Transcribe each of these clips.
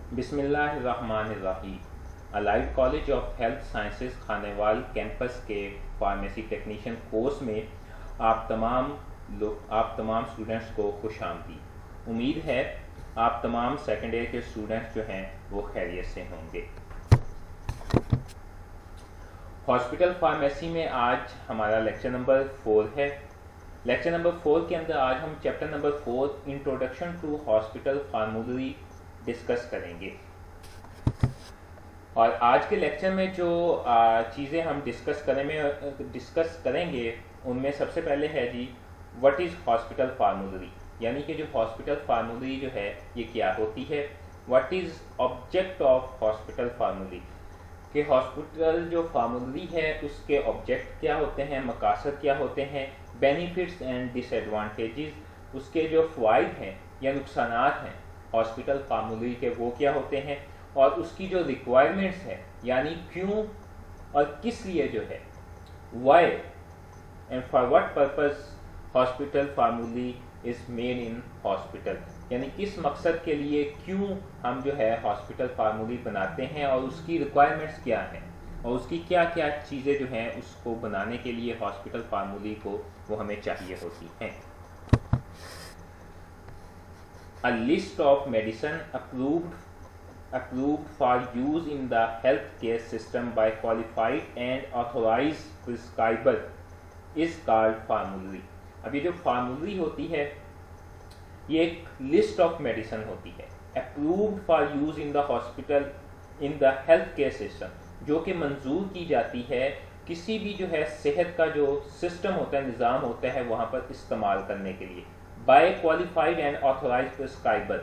بسم اللہ الرحمن الرحیم۔ Allied college of health sciences Khanewal campus کے فارمیسی ٹیکنیشین کورس میں آپ تمام اسٹوڈنٹس کو خوش آمدید۔ امید ہے آپ تمام سیکنڈ ایئر کے اسٹوڈنٹس جو ہیں وہ خیریت سے ہوں گے۔ ہاسپٹل فارمیسی میں آج ہمارا لیکچر نمبر 4 ہے۔ لیکچر نمبر 4 کے اندر آج ہم chapter number 4 introduction to hospital formulary discuss کریں گے، اور آج کے لیکچر میں جو چیزیں ہم ڈسکس کریں گے ان میں سب سے پہلے ہے جی وٹ از ہاسپٹل فارمولری، یعنی کہ جو ہاسپٹل فارمولری جو ہے یہ کیا ہوتی ہے۔ What is object of hospital formulary, کہ ہاسپٹل جو فارمولری ہے اس کے آبجیکٹ کیا ہوتے ہیں، مقاصد کیا ہوتے ہیں، بینیفٹس اینڈ ڈس ایڈوانٹیجز، اس کے جو فوائد ہیں یا نقصانات ہیں ہاسپٹل فارمولری کے وہ کیا ہوتے ہیں، اور اس کی جو ریکوائرمنٹس ہیں یعنی کیوں اور کس لیے جو ہے، why and for what purpose hospital formulary is made in hospital, یعنی کس مقصد کے لیے کیوں ہم جو ہے ہاسپٹل فارمولری بناتے ہیں، اور اس کی ریکوائرمنٹس کیا ہیں، اور اس کی کیا کیا چیزیں جو ہیں اس کو بنانے کے لیے ہاسپٹل فارمولری کو وہ ہمیں چاہیے ہوتی ہیں۔ A list of medicine approved for use in the healthcare system by qualified and authorized prescriber is called formulary۔ اب یہ جو فارمولری ہوتی ہے یہ ایک لسٹ آف میڈیسن ہوتی ہے، approved for use in the hospital in the healthcare system، جو کہ منظور کی جاتی ہے کسی بھی جو ہے صحت کا جو سسٹم ہوتا ہے، نظام ہوتا ہے وہاں پر استعمال کرنے کے لیے، بائی کوالیفائڈ اینڈ آتھورائزڈ پرسکرائبر،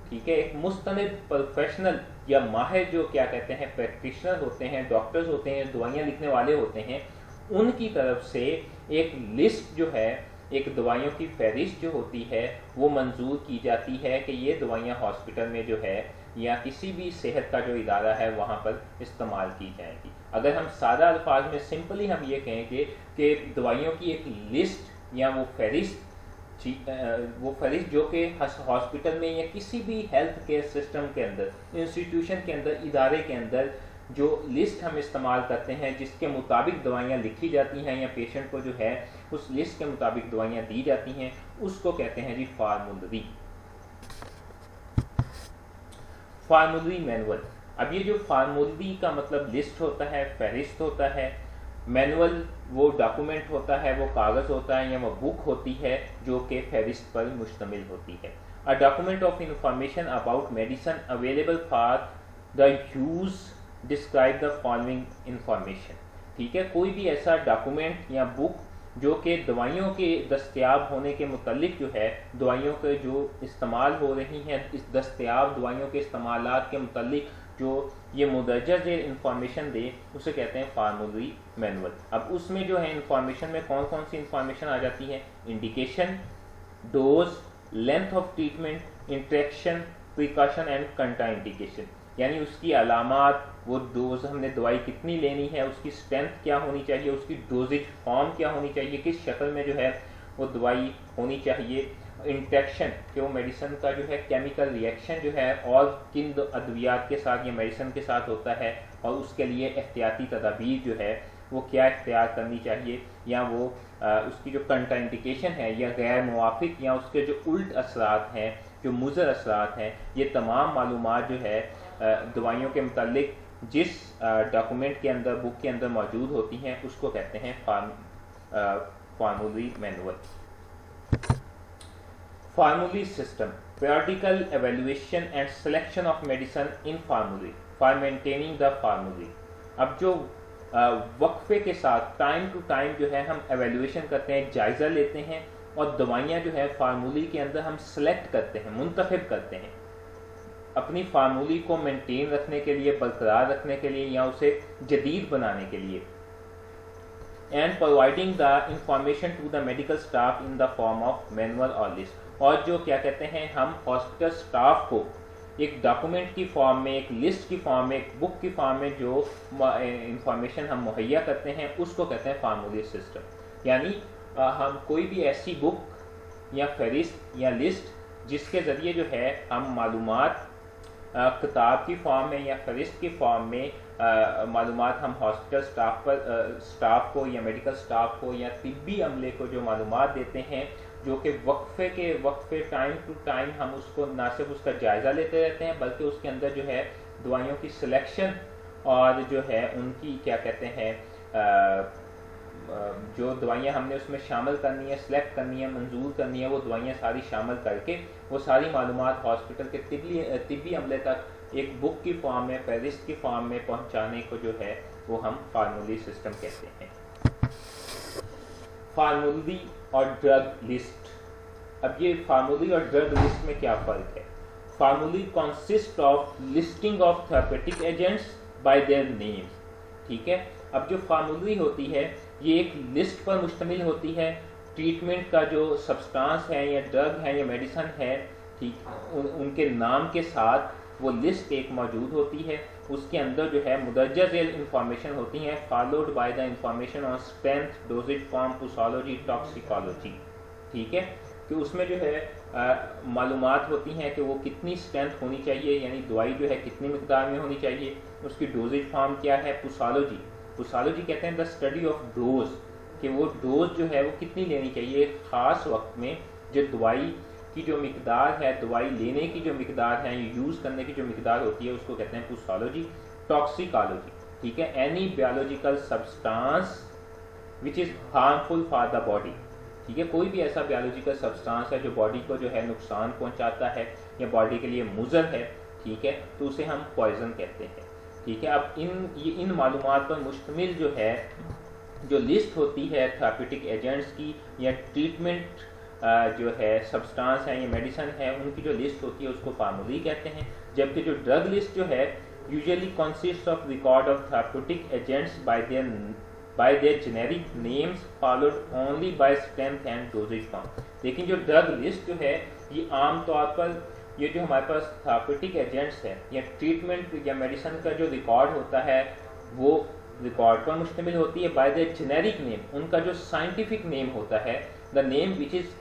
ٹھیک ہے، ایک مستند پروفیشنل یا ماہر جو کیا کہتے ہیں پریکٹیشنر ہوتے ہیں، ڈاکٹرز ہوتے ہیں، دوائیاں لکھنے والے ہوتے ہیں، ان کی طرف سے ایک لسٹ جو ہے، ایک دوائیوں کی فہرست جو ہوتی ہے وہ منظور کی جاتی ہے کہ یہ دوائیاں ہاسپٹل میں جو ہے یا کسی بھی صحت کا جو ادارہ ہے وہاں پر استعمال کی جائیں گی۔ اگر ہم سادہ الفاظ میں سمپلی ہم یہ کہیں گے کہ دوائیوں کی ایک لسٹ یا وہ فہرست جو کہ ہاسپٹل میں یا کسی بھی ہیلتھ کیئر سسٹم کے اندر، انسٹیٹیوشن کے اندر، ادارے کے اندر جو لسٹ ہم استعمال کرتے ہیں جس کے مطابق دوائیاں لکھی جاتی ہیں یا پیشنٹ کو جو ہے اس لسٹ کے مطابق دوائیاں دی جاتی ہیں، اس کو کہتے ہیں جی فارمولری۔ فارمولری مینول، اب یہ جو فارمولری کا مطلب لسٹ ہوتا ہے، فہرست ہوتا ہے، مینول وہ ڈاکومنٹ ہوتا ہے، وہ کاغذ ہوتا ہے یا وہ بک ہوتی ہے جو کہ فہرست پر مشتمل ہوتی ہے۔ A document of information about medicine available for the use describe the following information، ٹھیک ہے، کوئی بھی ایسا ڈاکومنٹ یا بک جو کہ دوائیوں کے دستیاب ہونے کے متعلق جو ہے، دوائیوں کے جو استعمال ہو رہی ہیں، اس دستیاب دوائیوں کے استعمالات کے متعلق جو یہ مندرجہ ذیل انفارمیشن دے، اسے کہتے ہیں فارمولری مینول۔ اب اس میں جو ہے انفارمیشن میں کون کون سی انفارمیشن آ جاتی ہے، indication, dose, length of treatment, interaction, precaution and contraindication, یعنی اس کی علامات، وہ ڈوز ہم نے دوائی کتنی لینی ہے، اس کی اسٹرینتھ کیا ہونی چاہیے، اس کی ڈوزیج فارم کیا ہونی چاہیے، کس شکل میں جو ہے وہ دوائی ہونی چاہیے، انٹریکشن کہ وہ میڈیسن کا جو ہے کیمیکل ریئیکشن جو ہے اور کن ادویات کے ساتھ یا میڈیسن کے ساتھ ہوتا ہے، اور اس کے لیے احتیاطی تدابیر جو ہے وہ کیا اختیار کرنی چاہیے، یا وہ اس کی جو کنٹرا انڈیکیشن ہے یا غیر موافق یا اس کے جو الٹ اثرات ہیں، جو مضر اثرات ہیں، یہ تمام معلومات جو ہے دوائیوں کے متعلق جس ڈاکومنٹ کے اندر، بک کے اندر موجود ہوتی ہیں، اس کو کہتے ہیں formulary manual. Formulary system, periodical evaluation and selection of medicine in formulary for maintaining the formulary. اب جو وقفے کے ساتھ ٹائم ٹو ٹائم جو ہے ہم ایویلویشن کرتے ہیں، جائزہ لیتے ہیں، اور دوائیاں جو ہے فارمولری کے اندر ہم سلیکٹ کرتے ہیں، منتخب کرتے ہیں اپنی فارمولری کو مینٹین رکھنے کے لیے، برقرار رکھنے کے لیے، یا اسے جدید بنانے کے لیے، and providing the information to the medical staff in the form of manual اور لسٹ، اور جو کیا کہتے ہیں ہم ہاسپٹل اسٹاف کو ایک ڈاکومنٹ کی فارم میں، ایک لسٹ کی فارم میں، ایک بک کی فارم میں جو انفارمیشن ہم مہیا کرتے ہیں اس کو کہتے ہیں فارمولری سسٹم۔ یعنی ہم کوئی بھی ایسی بک یا فہرست یا لسٹ جس کے ذریعے جو ہے ہم معلومات کتاب کی فارم میں یا فہرست کی فارم میں معلومات ہم ہاسپٹل سٹاف کو یا میڈیکل سٹاف کو یا طبی عملے کو جو معلومات دیتے ہیں، جو کہ وقفے ٹائم ٹو ٹائم ہم اس کو نہ صرف اس کا جائزہ لیتے رہتے ہیں بلکہ اس کے اندر جو ہے دوائیوں کی سلیکشن اور جو ہے ان کی کیا کہتے ہیں جو دوائیاں ہم نے اس میں شامل کرنی ہے، سلیکٹ کرنی ہے، منظور کرنی ہے، وہ دوائیاں ساری شامل کر کے وہ ساری معلومات ہاسپٹل کے طبی عملے تک ایک بک کی فارم میں، فہرست کی فارم میں پہنچانے کو جو ہے وہ ہم فارمولی سسٹم کہتے ہیں۔ فارمولی اور ڈرگ لسٹ۔ اب یہ فارمولی اور ڈرگ لسٹ میں کیا فرق ہے؟ Formulary consist of listing of therapeutic agents by their name, ٹھیک ہے۔ اب جو فارمولی ہوتی ہے یہ ایک لسٹ پر مشتمل ہوتی ہے، ٹریٹمنٹ کا جو سبسٹانس ہے یا ڈرگ ہے یا میڈیسن ہے، ٹھیک، ان کے نام کے ساتھ وہ لسٹ ایک موجود ہوتی ہے۔ اس کے اندر جو ہے مدرجہ ذیل انفارمیشن ہوتی ہیں، followed by the information on strength, dosage form, posology, toxicology, ٹھیک ہے، کہ اس میں جو ہے معلومات ہوتی ہیں کہ وہ کتنی اسٹرینتھ ہونی چاہیے، یعنی دوائی جو ہے کتنی مقدار میں ہونی چاہیے، اس کی ڈوزیج فارم کیا ہے، پوسالوجی کہتے ہیں دا اسٹڈی آف ڈوز، کہ وہ ڈوز جو ہے وہ کتنی لینی چاہیے ایک خاص وقت میں، جو دوائی کی جو مقدار ہے، دوائی لینے کی جو مقدار ہے، یوز کرنے کی جو مقدار ہوتی ہے، اس کو کہتے ہیں پوسالوجی۔ ٹاکسیکالوجی، ٹھیک ہے، any biological substance which is harmful for the body, ٹھیک ہے، کوئی بھی ایسا بایولوجیکل سبسٹانس ہے جو باڈی کو جو ہے نقصان پہنچاتا ہے یا باڈی کے لیے مضر ہے، ٹھیک ہے، تو اسے ہم پوائزن کہتے ہیں، ٹھیک ہے۔ اب ان معلومات پر مشتمل جو ہے جو لسٹ ہوتی ہے تھراپیوٹک ایجنٹس کی یا ٹریٹمنٹ جو ہے سبسٹانس ہیں یا میڈیسن ہے، ان کی جو لسٹ ہوتی ہے اس کو فارمولی کہتے ہیں، جبکہ جو ڈرگ لسٹ جو ہے usually consist of record of therapeutic agents by their generic names followed only by strength and dosage form. لیکن جو ڈرگ لسٹ جو ہے یہ عام طور پر یہ جو ہمارے پاس تھراپیوٹک ایجنٹس ہے یا ٹریٹمنٹ یا میڈیسن کا جو ریکارڈ ہوتا ہے وہ ریکارڈ پر مشتمل ہوتی ہے بائی دیئر جنیرک نیم، ان کا جو سائنٹیفک نیم ہوتا ہے، the name which is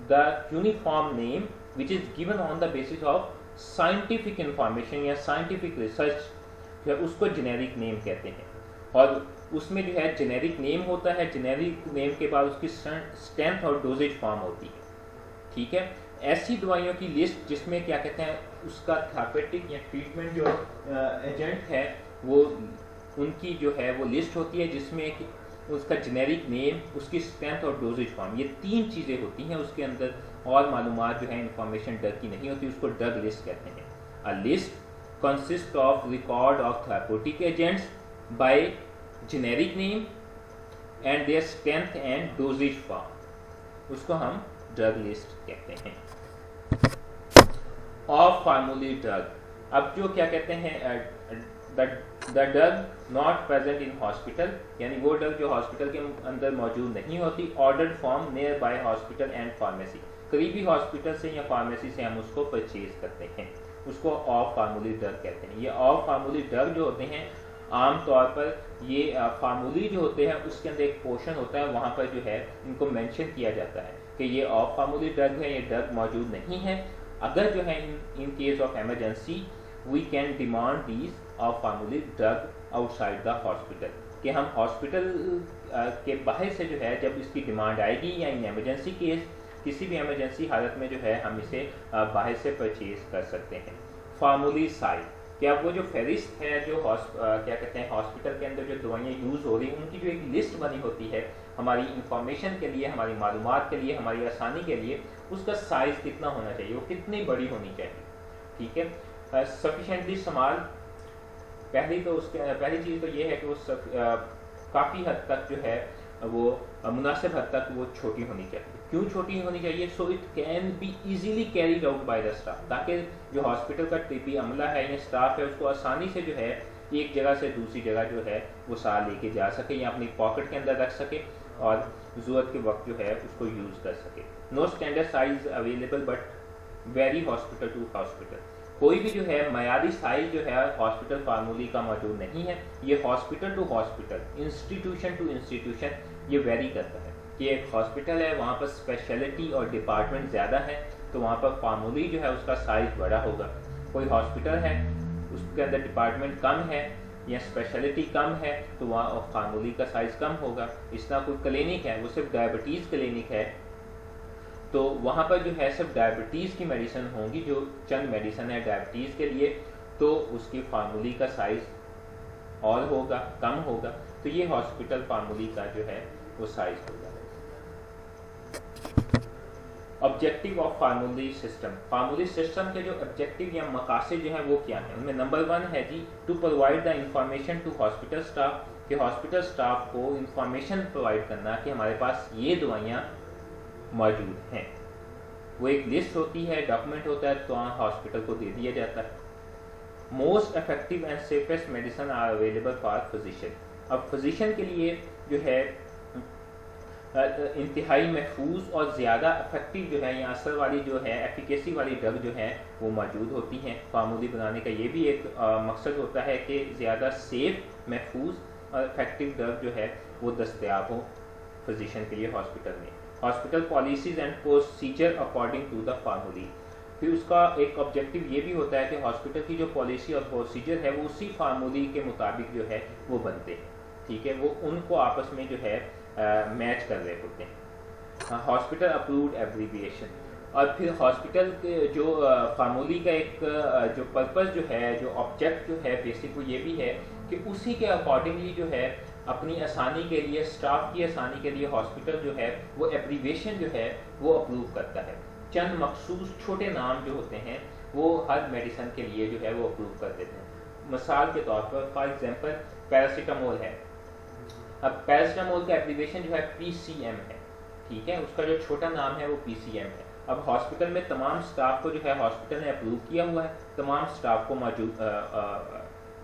the uniform name which is given on the basis of scientific information یا سائنٹیفک ریسرچ، جو ہے اس کو جنیرک نیم کہتے ہیں۔ اور اس میں جو ہے جنیرک نیم ہوتا ہے، جنیرک نیم کے بعد اس کی اسٹرینتھ اور ڈوزیج فارم ہوتی ہے، ٹھیک ہے۔ ایسی دوائیوں کی لسٹ جس میں کیا کہتے ہیں اس کا تھراپیوٹک یا ٹریٹمنٹ جو ایجنٹ ہے وہ ان کی جو ہے وہ لسٹ ہوتی ہے جس میں اس کا جنیرک نیم، اس کی اسٹرینتھ اور ڈوزیج فارم، یہ تین چیزیں ہوتی ہیں اس کے اندر، اور معلومات جو ہے انفارمیشن ڈرگ کی نہیں ہوتی، اس کو ڈرگ لسٹ کہتے ہیں۔ A list consists of record of therapeutic agents by generic name and their strength and dosage form، اس کو ہم ڈرگ لسٹ کہتے ہیں۔ آف فارمولی ڈرگ، اب جو کیا کہتے ہیں the drug not present in hospital, یعنی وہ ڈرگ جو ہاسپٹل کے اندر موجود نہیں ہوتی، ordered from near by hospital and pharmacy, قریبی ہاسپٹل سے یا فارمیسی سے ہم اس کو پرچیز کرتے ہیں، اس کو آف فارمولی ڈرگ کہتے ہیں۔ یہ آف فارمولی ڈرگ جو ہوتے ہیں عام طور پر یہ فارمولی جو ہوتے ہیں اس کے اندر ایک پورشن ہوتا ہے، وہاں پر جو ہے ان کو مینشن کیا جاتا ہے کہ یہ آف فارمولی ڈرگ ہے، یہ ڈرگ موجود نہیں ہے، اگر جو ہے in case of emergency we can demand these of formulary drug outside the hospital, کہ ہم ہاسپٹل کے باہر سے جو ہے جب اس کی ڈیمانڈ آئے گی یا ان ایمرجنسی کیس کسی بھی ایمرجنسی حالت میں جو ہے ہم اسے باہر سے پرچیز کر سکتے ہیں۔ فارمولی سائز، کہ اب وہ جو فہرست ہے جو کیا کہتے ہیں ہاسپٹل کے اندر جو دوائیاں یوز ہو رہی ہیں ان کی جو ایک لسٹ بنی ہوتی ہے ہماری انفارمیشن کے لیے، ہماری معلومات کے لیے، ہماری آسانی کے لیے، اس کا سائز کتنا ہونا چاہیے، وہ کتنی بڑی ہونی چاہیے، ٹھیک ہے۔ سفیشینٹلی اسمال، پہلی چیز تو یہ ہے کہ وہ کافی حد تک جو ہے وہ مناسب حد تک وہ چھوٹی ہونی چاہیے۔ کیوں چھوٹی ہونی چاہیے؟ So it can be easily carried out by the staff, تاکہ جو ہاسپٹل کا طبی عملہ ہے یا اسٹاف ہے اس کو آسانی سے جو ہے ایک جگہ سے دوسری جگہ جو ہے وہ ساتھ لے کے جا سکے یا اپنی پاکٹ کے اندر رکھ سکے اور ضرورت کے وقت جو ہے اس کو یوز کر سکے۔ No standard size available but vary hospital to hospital, کوئی بھی جو ہے معیاری سائز جو ہے ہاسپٹل فارمولی کا موجود نہیں ہے، یہ hospital to hospital, institution to institution یہ ویری کرتا ہے، کہ ایک ہاسپٹل ہے وہاں پر اسپیشلٹی اور ڈپارٹمنٹ زیادہ ہے تو وہاں پر فارمولی جو ہے اس کا سائز بڑا ہوگا، کوئی ہاسپٹل ہے اس کے اندر ڈپارٹمنٹ کم ہے یا اسپیشلٹی کم ہے تو وہاں فارمولی کا سائز کم ہوگا. اس طرح کوئی کلینک ہے وہ صرف ڈائبٹیز کلینک ہے تو وہاں پر جو ہے صرف ڈائبٹیز کی میڈیسن ہوں گی, جو چند میڈیسن ہے ڈائبٹیز کے لیے, تو اس کی فارمولی کا سائز اور ہوگا, کم ہوگا. تو یہ ہاسپٹل فارمولی کا جو ہے وہ سائز ہوگا. Objective of formulae system. Formulae system کے جو آبجیکٹیو یا مقاصد جو ہیں وہ کیا ہیں؟ ان میں نمبر 1 ہے جی to provide the information to hospital staff, کہ ہاسپٹل اسٹاف کو انفارمیشن پرووائڈ کرنا کہ ہمارے پاس یہ دوائیاں موجود ہیں. وہ ایک لسٹ ہوتی ہے, ڈاکومنٹ ہوتا ہے, تو ہاسپٹل کو دے دیا جاتا ہے. Most effective and safest medicine are available for physician. اب فزیشین کے لیے جو ہے انتہائی محفوظ اور زیادہ افیکٹو جو ہے یا اثر والی جو ہے ایفیکیسی والی ڈرگ جو ہے وہ موجود ہوتی ہیں. فارمولی بنانے کا یہ بھی ایک مقصد ہوتا ہے کہ زیادہ سیف, محفوظ اور افیکٹو ڈرگ جو ہے وہ دستیاب ہو فزیشین کے لیے ہاسپٹل میں. Hospital policies and procedure according to the formulary. پھر اس کا ایک آبجیکٹیو یہ بھی ہوتا ہے کہ ہاسپٹل کی جو پالیسی اور پروسیجر ہے وہ اسی فارمولی کے مطابق جو ہے وہ بنتے ہیں. ٹھیک ہے, وہ ان کو آپس میں جو ہے میچ کر رہے ہوتے ہیں. Hospital approved abbreviation. اور پھر ہاسپٹل کے جو فارمولی کا ایک جو پرپز جو ہے, جو آبجیکٹ جو ہے بیسک وہ یہ بھی ہے کہ اسی کے اکارڈنگلی جو ہے اپنی آسانی کے لیے, اسٹاف کی آسانی کے لیے ہاسپٹل جو ہے وہ ایبریویشن جو ہے وہ اپروو کرتا ہے. چند مخصوص چھوٹے نام جو ہوتے ہیں وہ ہر میڈیسن کے لیے جو ہے وہ اپروو کر دیتے ہیں. مثال کے طور پر فار ایگزامپل پیراسیٹامول ہے. اب پیراسیٹامول کا ایبریویشن جو ہے PCM ہے. ٹھیک ہے, اس کا جو چھوٹا نام ہے وہ PCM ہے. اب ہاسپٹل میں تمام سٹاف کو جو ہے ہاسپٹل نے اپروو کیا ہوا ہے, تمام سٹاف کو موجود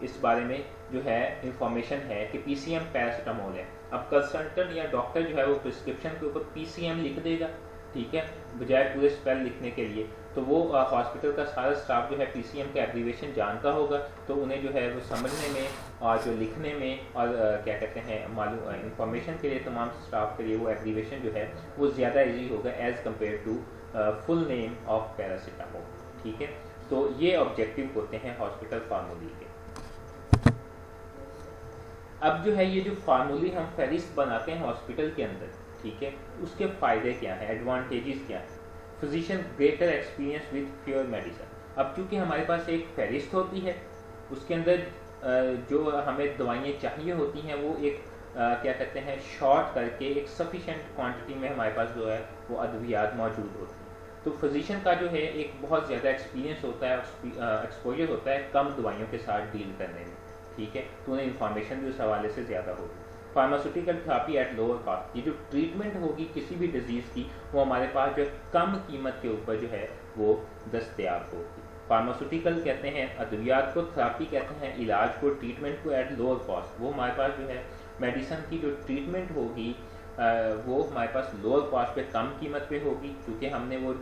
اس بارے میں جو ہے انفارمیشن ہے کہ PCM پیراسیٹامول ہے. اب کنسلٹنٹ یا ڈاکٹر جو ہے وہ پرسکرپشن کے اوپر PCM لکھ دے گا, ٹھیک ہے, بجائے پورے اسپیل لکھنے کے لیے. تو وہ ہاسپٹل کا سارا سٹاف جو ہے PCM کا ایبریویشن جانتا ہوگا, تو انہیں جو ہے وہ سمجھنے میں اور جو لکھنے میں اور کیا کہتے ہیں معلوم انفارمیشن کے لیے تمام سٹاف کے لیے وہ ایبریویشن جو ہے وہ زیادہ ایزی ہوگا as compare to full name of paracetamol. ٹھیک ہے, تو یہ آبجیکٹیو ہوتے ہیں ہاسپٹل فارمولی کے. اب جو ہے یہ جو فارمولی ہم فہرست بناتے ہیں ہاسپٹل کے اندر, ٹھیک ہے, اس کے فائدے کیا ہیں, ایڈوانٹیجز کیا ہیں؟ Physician greater experience with pure medicine. اب چونکہ ہمارے پاس ایک فہرست ہوتی ہے, اس کے اندر جو ہمیں دوائیں چاہیے ہوتی ہیں وہ ایک کیا کہتے ہیں شارٹ کر کے ایک سفیشینٹ کوانٹٹی میں ہمارے پاس جو ہے وہ ادویات موجود ہوتی ہیں. تو فزیشین کا جو ہے ایک بہت زیادہ ایکسپیرینس ہوتا ہے, ایکسپوجر ہوتا ہے کم دوائیوں کے ساتھ ڈیل کرنے میں. ٹھیک ہے, تو انہیں انفارمیشن بھی اس حوالے سے زیادہ ہوگی. Pharmaceutical therapy at lower cost. یہ جو ٹریٹمنٹ ہوگی کسی بھی ڈیزیز کی وہ ہمارے پاس جو کم قیمت کے اوپر جو ہے وہ دستیاب ہوگی. فارماسیوٹیکل کہتے ہیں ادویات کو, تھراپی کہتے ہیں علاج کو, ٹریٹمنٹ کو ایٹ لوور کاسٹ. وہ ہمارے پاس جو ہے میڈیسن کی جو ٹریٹمنٹ ہوگی وہ ہمارے پاس لوور کاسٹ پہ, کم قیمت پہ ہوگی, کیونکہ ہم نے وہ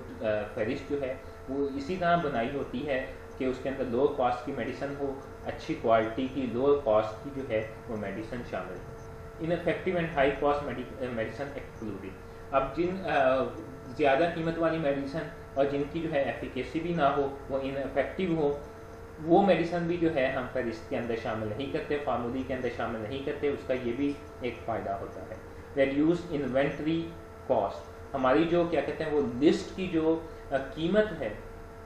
فہرست جو ہے وہ اسی طرح بنائی ہوتی ہے کہ اس کے اندر لوور کاسٹ کی میڈیسن ہو, اچھی کوالٹی کی لوور کاسٹ کی جو ہے وہ میڈیسن شامل ہے. انفیکٹو and high cost medicine excluded. اب جن زیادہ قیمت والی میڈیسن اور جن کی جو ہے ایفیکیسی بھی نہ ہو, وہ انفیکٹو ہو, وہ میڈیسن بھی جو ہے ہم فہرست کے اندر شامل نہیں کرتے, فارمولی کے اندر شامل نہیں کرتے. اس کا یہ بھی ایک فائدہ ہوتا ہے. Reduce inventory cost. ہماری جو کیا کہتے ہیں وہ لسٹ کی جو قیمت ہے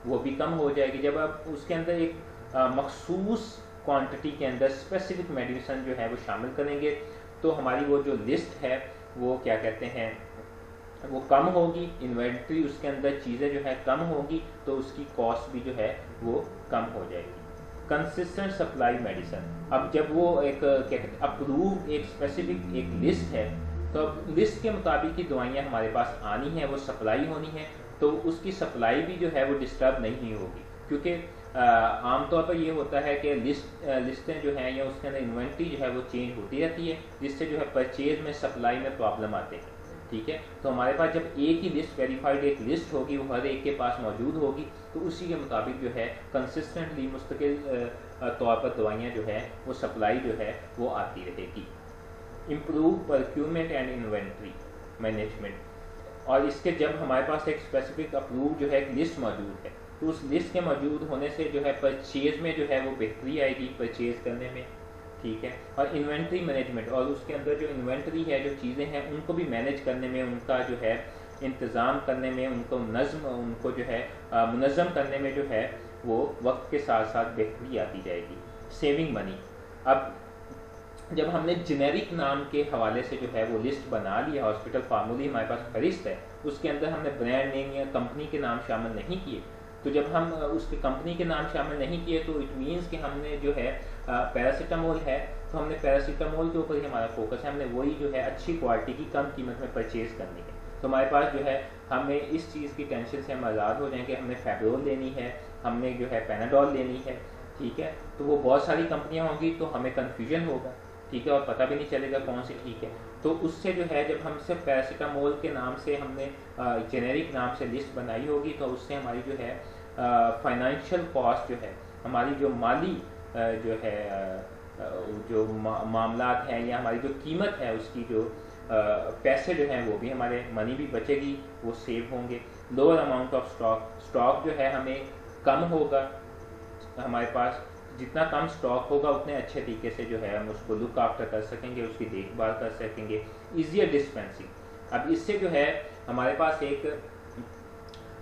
وہ بھی کم ہو جائے گی جب آپ اس کے اندر ایک مخصوص کوانٹٹی کے اندر اسپیسیفک میڈیسن جو ہے وہ شامل کریں گے, تو ہماری وہ جو لسٹ ہے وہ کیا کہتے ہیں وہ کم ہوگی. انوینٹری اس کے اندر چیزیں جو ہے کم ہوگی, تو اس کی کاسٹ بھی جو ہے وہ کم ہو جائے گی. Consistent supply medicine. اب جب وہ ایک کیا کہتے ہیں اپروو ایک اسپیسیفک ایک لسٹ ہے, تو اب لسٹ کے مطابق ہی دوائیاں ہمارے پاس آنی ہیں, وہ سپلائی ہونی ہے, تو اس کی سپلائی بھی جو ہے وہ ڈسٹرب نہیں ہوگی. کیونکہ عام طور پر یہ ہوتا ہے کہ لسٹیں جو ہیں یا اس کے اندر انوینٹری جو ہے وہ چینج ہوتی رہتی ہے, جس سے جو ہے پرچیز میں سپلائی میں پرابلم آتے ہیں. ٹھیک ہے, تو ہمارے پاس جب ایک ہی لسٹ ویریفائڈ ایک لسٹ ہوگی, وہ ہر ایک کے پاس موجود ہوگی, تو اسی کے مطابق جو ہے کنسسٹنٹلی مستقل طور پر دوائیاں جو ہے وہ سپلائی جو ہے وہ آتی رہے گی. Improve procurement and inventory management. اور اس کے جب ہمارے پاس ایک اسپیسیفک اپروو جو ہے ایک لسٹ موجود ہے, تو اس لسٹ کے موجود ہونے سے جو ہے پرچیز میں جو ہے وہ بہتری آئے گی پرچیز کرنے میں، ٹھیک ہے. اور انوینٹری مینجمنٹ، اور اس کے اندر جو انوینٹری ہے، جو چیزیں ہیں ان کو بھی مینیج کرنے میں، ان کا جو ہے انتظام کرنے میں، ان کو ان کو جو ہے منظم کرنے میں جو ہے وہ وقت کے ساتھ ساتھ بہتری آتی جائے گی. سیونگ منی، اب جب ہم نے جنیرک نام کے حوالے سے جو ہے وہ لسٹ بنا لی، ہاسپٹل فارمولی ہمارے پاس فہرست ہے، اس کے اندر ہم نے برانڈ نیم یا کمپنی کے نام شامل نہیں کیے، تو جب ہم اس کے کمپنی کے نام شامل نہیں کیے تو اٹ مینس کہ ہم نے جو ہے پیراسیٹامول ہے تو ہم نے پیراسیٹامول کے اوپر ہی ہمارا فوکس ہے، ہم نے وہی جو ہے اچھی کوالٹی کی کم قیمت میں پرچیز کرنی ہے. تو ہمارے پاس جو ہے ہمیں اس چیز کی ٹینشن سے ہم آزاد ہو جائیں کہ ہم نے فیبرول لینی ہے، ہم نے جو ہے پیناڈول لینی ہے، ٹھیک ہے. تو وہ بہت ساری کمپنیاں ہوں گی تو ہمیں کنفیوژن ہوگا، ٹھیک ہے، اور پتہ بھی نہیں چلے گا کون سی ٹھیک ہے. تو اس سے جو ہے جب ہم صرف پیراسیٹامول کے نام سے ہم نے جنیرک نام سے لسٹ بنائی ہوگی تو اس سے ہماری جو ہے فائنینشیل کاسٹ جو ہے، ہماری جو مالی جو ہے جو معاملات ہیں یا ہماری جو قیمت ہے اس کی جو پیسے جو ہیں وہ بھی ہمارے منی بھی بچے گی، وہ سیو ہوں گے. لوور اماؤنٹ آف اسٹاک جو ہے ہمیں کم ہوگا، ہمارے پاس جتنا کم اسٹاک ہوگا اتنے اچھے طریقے سے جو ہے ہم اس کو لک آفٹر کر سکیں گے، اس کی دیکھ بھال کر سکیں گے. ایزیئر ڈسپینسنگ، اب اس سے جو ہے ہمارے پاس ایک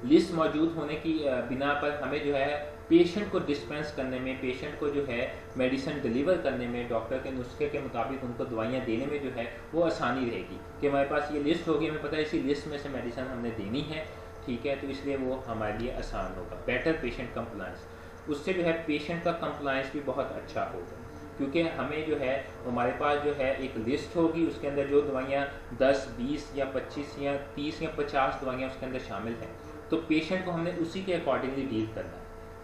لسٹ موجود ہونے کی بنا پر ہمیں جو ہے پیشنٹ کو ڈسپینس کرنے میں، پیشنٹ کو جو ہے میڈیسن ڈلیور کرنے میں، ڈاکٹر کے نسخے کے مطابق ان کو دوائیاں دینے میں جو ہے وہ آسانی رہے گی کہ ہمارے پاس یہ لسٹ ہوگی، ہمیں پتہ ہے اسی لسٹ میں سے میڈیسن ہم نے دینی ہے، ٹھیک ہے. تو اس لیے وہ ہمارے لیے آسان ہوگا. بیٹر پیشنٹ کمپلائنس، اس سے جو ہے پیشنٹ کا کمپلائنس بھی بہت اچھا ہوگا کیونکہ ہمیں جو ہے ہمارے پاس جو ہے ایک لسٹ ہوگی، اس کے اندر جو دوائیاں 10 20 یا 25 یا 30 یا 50 دوائیاں اس کے اندر شامل ہیں، تو پیشنٹ کو ہم نے اسی کے اکارڈنگلی ڈیل کرنا ہے.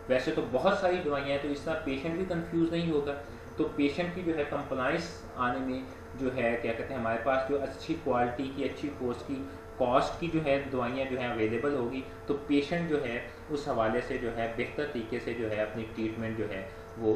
ویسے تو بہت ساری دوائیاں ہیں تو اس طرح پیشنٹ بھی کنفیوز نہیں ہوگا. تو پیشنٹ کی جو ہے کمپلائنس آنے میں جو ہے کیا کہتے ہیں ہمارے پاس جو اچھی کوالٹی کی، اچھی کاسٹ کی جو ہے دوائیاں جو ہیں اویلیبل ہوگی تو پیشنٹ جو ہے اس حوالے سے جو ہے بہتر طریقے سے جو ہے اپنی ٹریٹمنٹ جو ہے وہ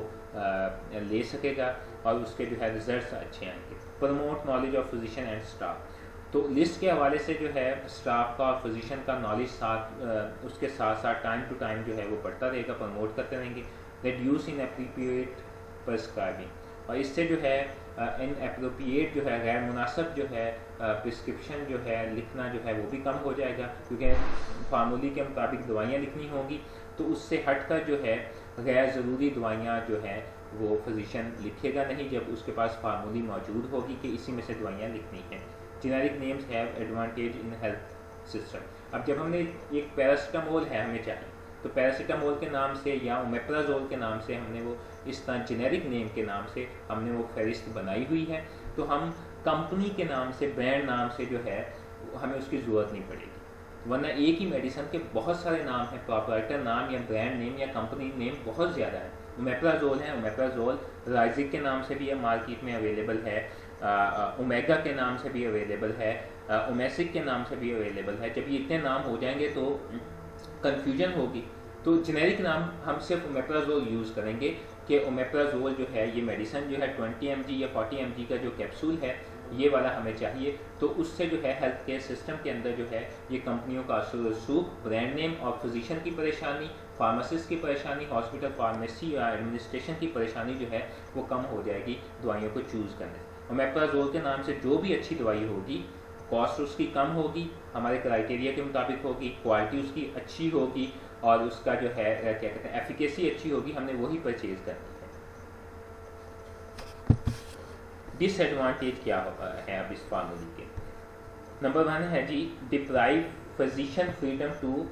لے سکے گا اور اس کے جو ہے ریزلٹس اچھے آئیں گے. Promote knowledge of physician and staff, تو لسٹ کے حوالے سے جو ہے اسٹاف کا اور فزیشین کا نالج ساتھ اس کے ساتھ ساتھ ٹائم ٹو ٹائم جو ہے وہ بڑھتا رہے گا، پروموٹ کرتے رہیں گے. ریڈیوس ان اپروپریٹ پرسکرائبنگ، اور اس سے جو ہے ان اپروپریٹ جو ہے غیر مناسب جو ہے پرسکرپشن جو ہے لکھنا جو ہے وہ بھی کم ہو جائے گا کیونکہ فارمولی کے مطابق دوائیاں لکھنی ہوں گی. تو اس سے ہٹ کر جو ہے غیر ضروری دوائیاں جو ہیں وہ فزیشین لکھے گا نہیں جب اس کے پاس فارمولی موجود ہوگی کہ اسی میں سے دوائیاں لکھنی ہیں. Generic names have advantage in health system, اب جب ہم نے ایک پیراسیٹامول ہے ہمیں چاہیے تو پیراسیٹامول کے نام سے یا اومیپرازول کے نام سے ہم نے وہ اس طرح جنیرک نیم کے نام سے ہم نے وہ فہرست بنائی ہوئی ہے، تو ہم کمپنی کے نام سے، برانڈ نام سے جو ہے ہمیں اس کی ضرورت نہیں پڑے گی. ورنہ ایک ہی میڈیسن کے بہت سارے نام ہیں، پراپرائٹر نام یا برانڈ نیم یا کمپنی نیم بہت زیادہ ہے. اومیپرازول ہے، اومیپرازول رائزک کے نام سے بھی مارکیٹ میں اویلیبل ہے، اومیگا کے نام سے بھی اویلیبل ہے، اومیسک کے نام سے بھی اویلیبل ہے. جب یہ اتنے نام ہو جائیں گے تو کنفیوژن ہوگی. تو جنیرک نام ہم صرف اومیپرازول یوز کریں گے کہ اومیپرازول جو ہے یہ میڈیسن جو ہے 20 mg یا 40 mg کا جو کیپسول ہے یہ والا ہمیں چاہیے. تو اس سے جو ہے ہیلتھ کیئر سسٹم کے اندر جو ہے یہ کمپنیوں کا اثر و رسوخ، برانڈ نیم اور فزیشین کی پریشانی، فارماسسٹ کی پریشانی، ہاسپٹل فارمیسی یا ایڈمنسٹریشن کی پریشانی جو ہے وہ کم ہو جائے گی دوائیوں کو چوز کرنے سے. اومیپرازول کے نام سے جو بھی اچھی دوائی ہوگی کاسٹ اس کی کم ہوگی، ہمارے کرائٹیریا کے مطابق ہوگی، کوالٹی اس کی اچھی ہوگی اور اس کا جو ہے کیا کہتے ہیں ایفیکیسی اچھی ہوگی، ہم نے وہی پرچیز کرنی ہے. ڈس ایڈوانٹیج کیا ہے اب اس فارمولی کے؟ نمبر 1 ہے جی deprive physician freedom to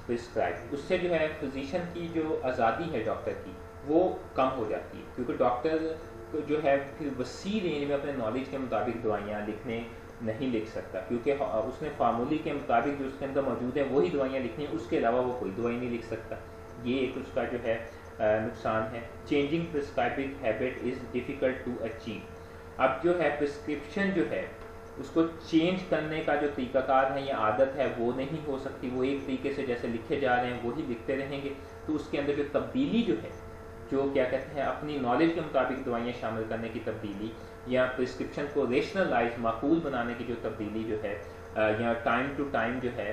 prescribe. اس سے جو ہے فزیشین کی جو آزادی ہے ڈاکٹر کی وہ کم ہو جاتی ہے کیونکہ ڈاکٹر جو ہے پھر وسیع رینج میں اپنے نالج کے مطابق دوائیاں لکھنے نہیں لکھ سکتا کیونکہ اس نے فارمولی کے مطابق جو اس کے اندر موجود ہیں وہی دوائیاں لکھنی ہیں، اس کے علاوہ وہ کوئی دوائی نہیں لکھ سکتا. یہ ایک اس کا جو ہے نقصان ہے. Changing prescribing habit is difficult to achieve. اب جو ہے پرسکرپشن جو ہے اس کو چینج کرنے کا جو طریقہ کار ہے یا عادت ہے وہ نہیں ہو سکتی، وہ ایک طریقے سے جیسے لکھے جا رہے ہیں وہی لکھتے رہیں گے. تو اس کے اندر جو تبدیلی جو ہے، جو کیا کہتے ہیں اپنی نالج کے مطابق دوائیاں شامل کرنے کی تبدیلی یا پرسکرپشن کو ریشنلائز معقول بنانے کی جو تبدیلی جو ہے یا ٹائم ٹو ٹائم جو ہے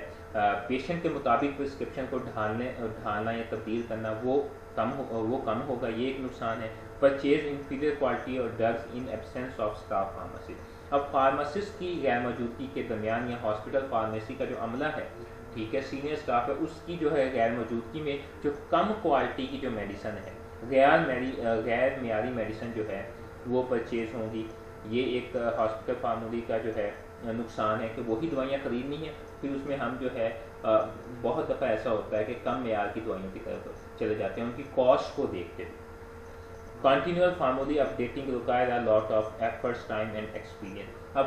پیشنٹ کے مطابق پرسکرپشن کو ڈھالنا یا تبدیل کرنا وہ کم ہوگا، یہ ایک نقصان ہے. پرچیز انفیریئر کوالٹی اور drugs in absence of staff pharmacist. اب فارماسسٹ کی غیر موجودگی کے درمیان یا ہاسپٹل فارمیسی کا جو عملہ ہے، ٹھیک ہے، سینئر اسٹاف ہے، اس کی جو ہے غیر موجودگی میں جو کم کوالٹی کی جو میڈیسن ہے، غیر معیاری میڈیسن جو ہے وہ پرچیز ہوں گی. یہ ایک ہاسپٹل فارمیسی کا جو ہے نقصان ہے کہ وہی دوائیاں خریدنی ہیں، پھر اس میں ہم جو ہے بہت دفعہ ایسا ہوتا ہے کہ کم معیار کی دوائیوں کی طرف چلے جاتے ہیں ان کی کاسٹ کو دیکھتے ہوئے. Continuous formulae updating require a lot of efforts, time and experience.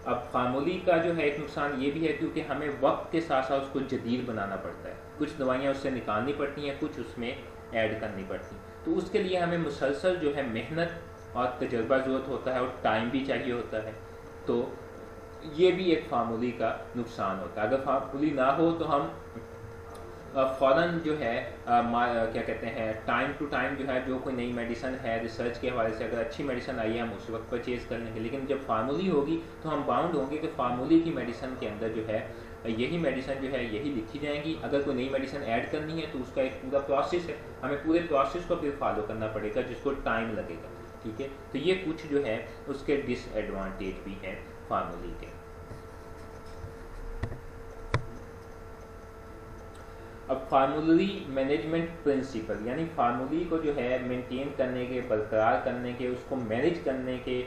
اب فارمولی کا جو ہے ایک نقصان یہ بھی ہے کیونکہ ہمیں وقت کے ساتھ ساتھ اس کو جدید بنانا پڑتا ہے. کچھ دوائیاں اس سے نکالنی پڑتی ہیں، کچھ اس میں ایڈ کرنی پڑتی ہیں. تو اس کے لیے ہمیں مسلسل جو ہے محنت اور تجربہ ضرورت ہوتا ہے اور ٹائم بھی چاہیے ہوتا ہے. تو یہ بھی ایک فارمولی کا نقصان ہوتا ہے. اگر فارمولی نہ ہو تو ہم فوراً جو ہے کیا کہتے ہیں ٹائم ٹو ٹائم جو ہے جو کوئی نئی میڈیسن ہے ریسرچ کے حوالے سے اگر اچھی میڈیسن آئی ہے ہم اس وقت پرچیز کر لیں گے. لیکن جب فارمولی ہوگی تو ہم باؤنڈ ہوں گے کہ فارمولی کی میڈیسن کے اندر جو ہے یہی میڈیسن جو ہے یہی لکھی جائیں گی. اگر کوئی نئی میڈیسن ایڈ کرنی ہے تو اس کا ایک پورا پروسیس ہے، ہمیں پورے پروسیس کو پھر فالو کرنا پڑے گا جس کو ٹائم لگے گا. ٹھیک ہے، تو یہ کچھ جو ہے اس کے ڈس ایڈوانٹیج بھی ہیں فارمولی کے. اب فارمولی مینجمنٹ پرنسپل، یعنی فارمولی کو جو ہے مینٹین کرنے کے، برقرار کرنے کے، اس کو مینیج کرنے کے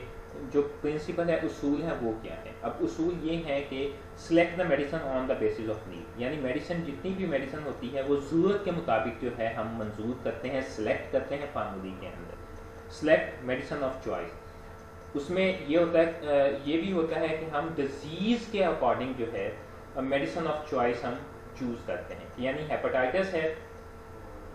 جو پرنسپل ہے، اصول ہیں، وہ کیا ہے. اب اصول یہ ہے کہ select the medicine on the basis of need, یعنی میڈیسن جتنی بھی میڈیسن ہوتی ہے وہ ضرورت کے مطابق جو ہے ہم منظور کرتے ہیں، سلیکٹ کرتے ہیں فارمولی کے اندر. سلیکٹ میڈیسن آف چوائس، اس میں یہ ہوتا ہے، یہ بھی ہوتا ہے کہ ہم ڈیزیز کے اکارڈنگ جو ہے میڈیسن آف چوائس ہم چوز کرتے ہیں. یعنی ہیپاٹائٹس ہے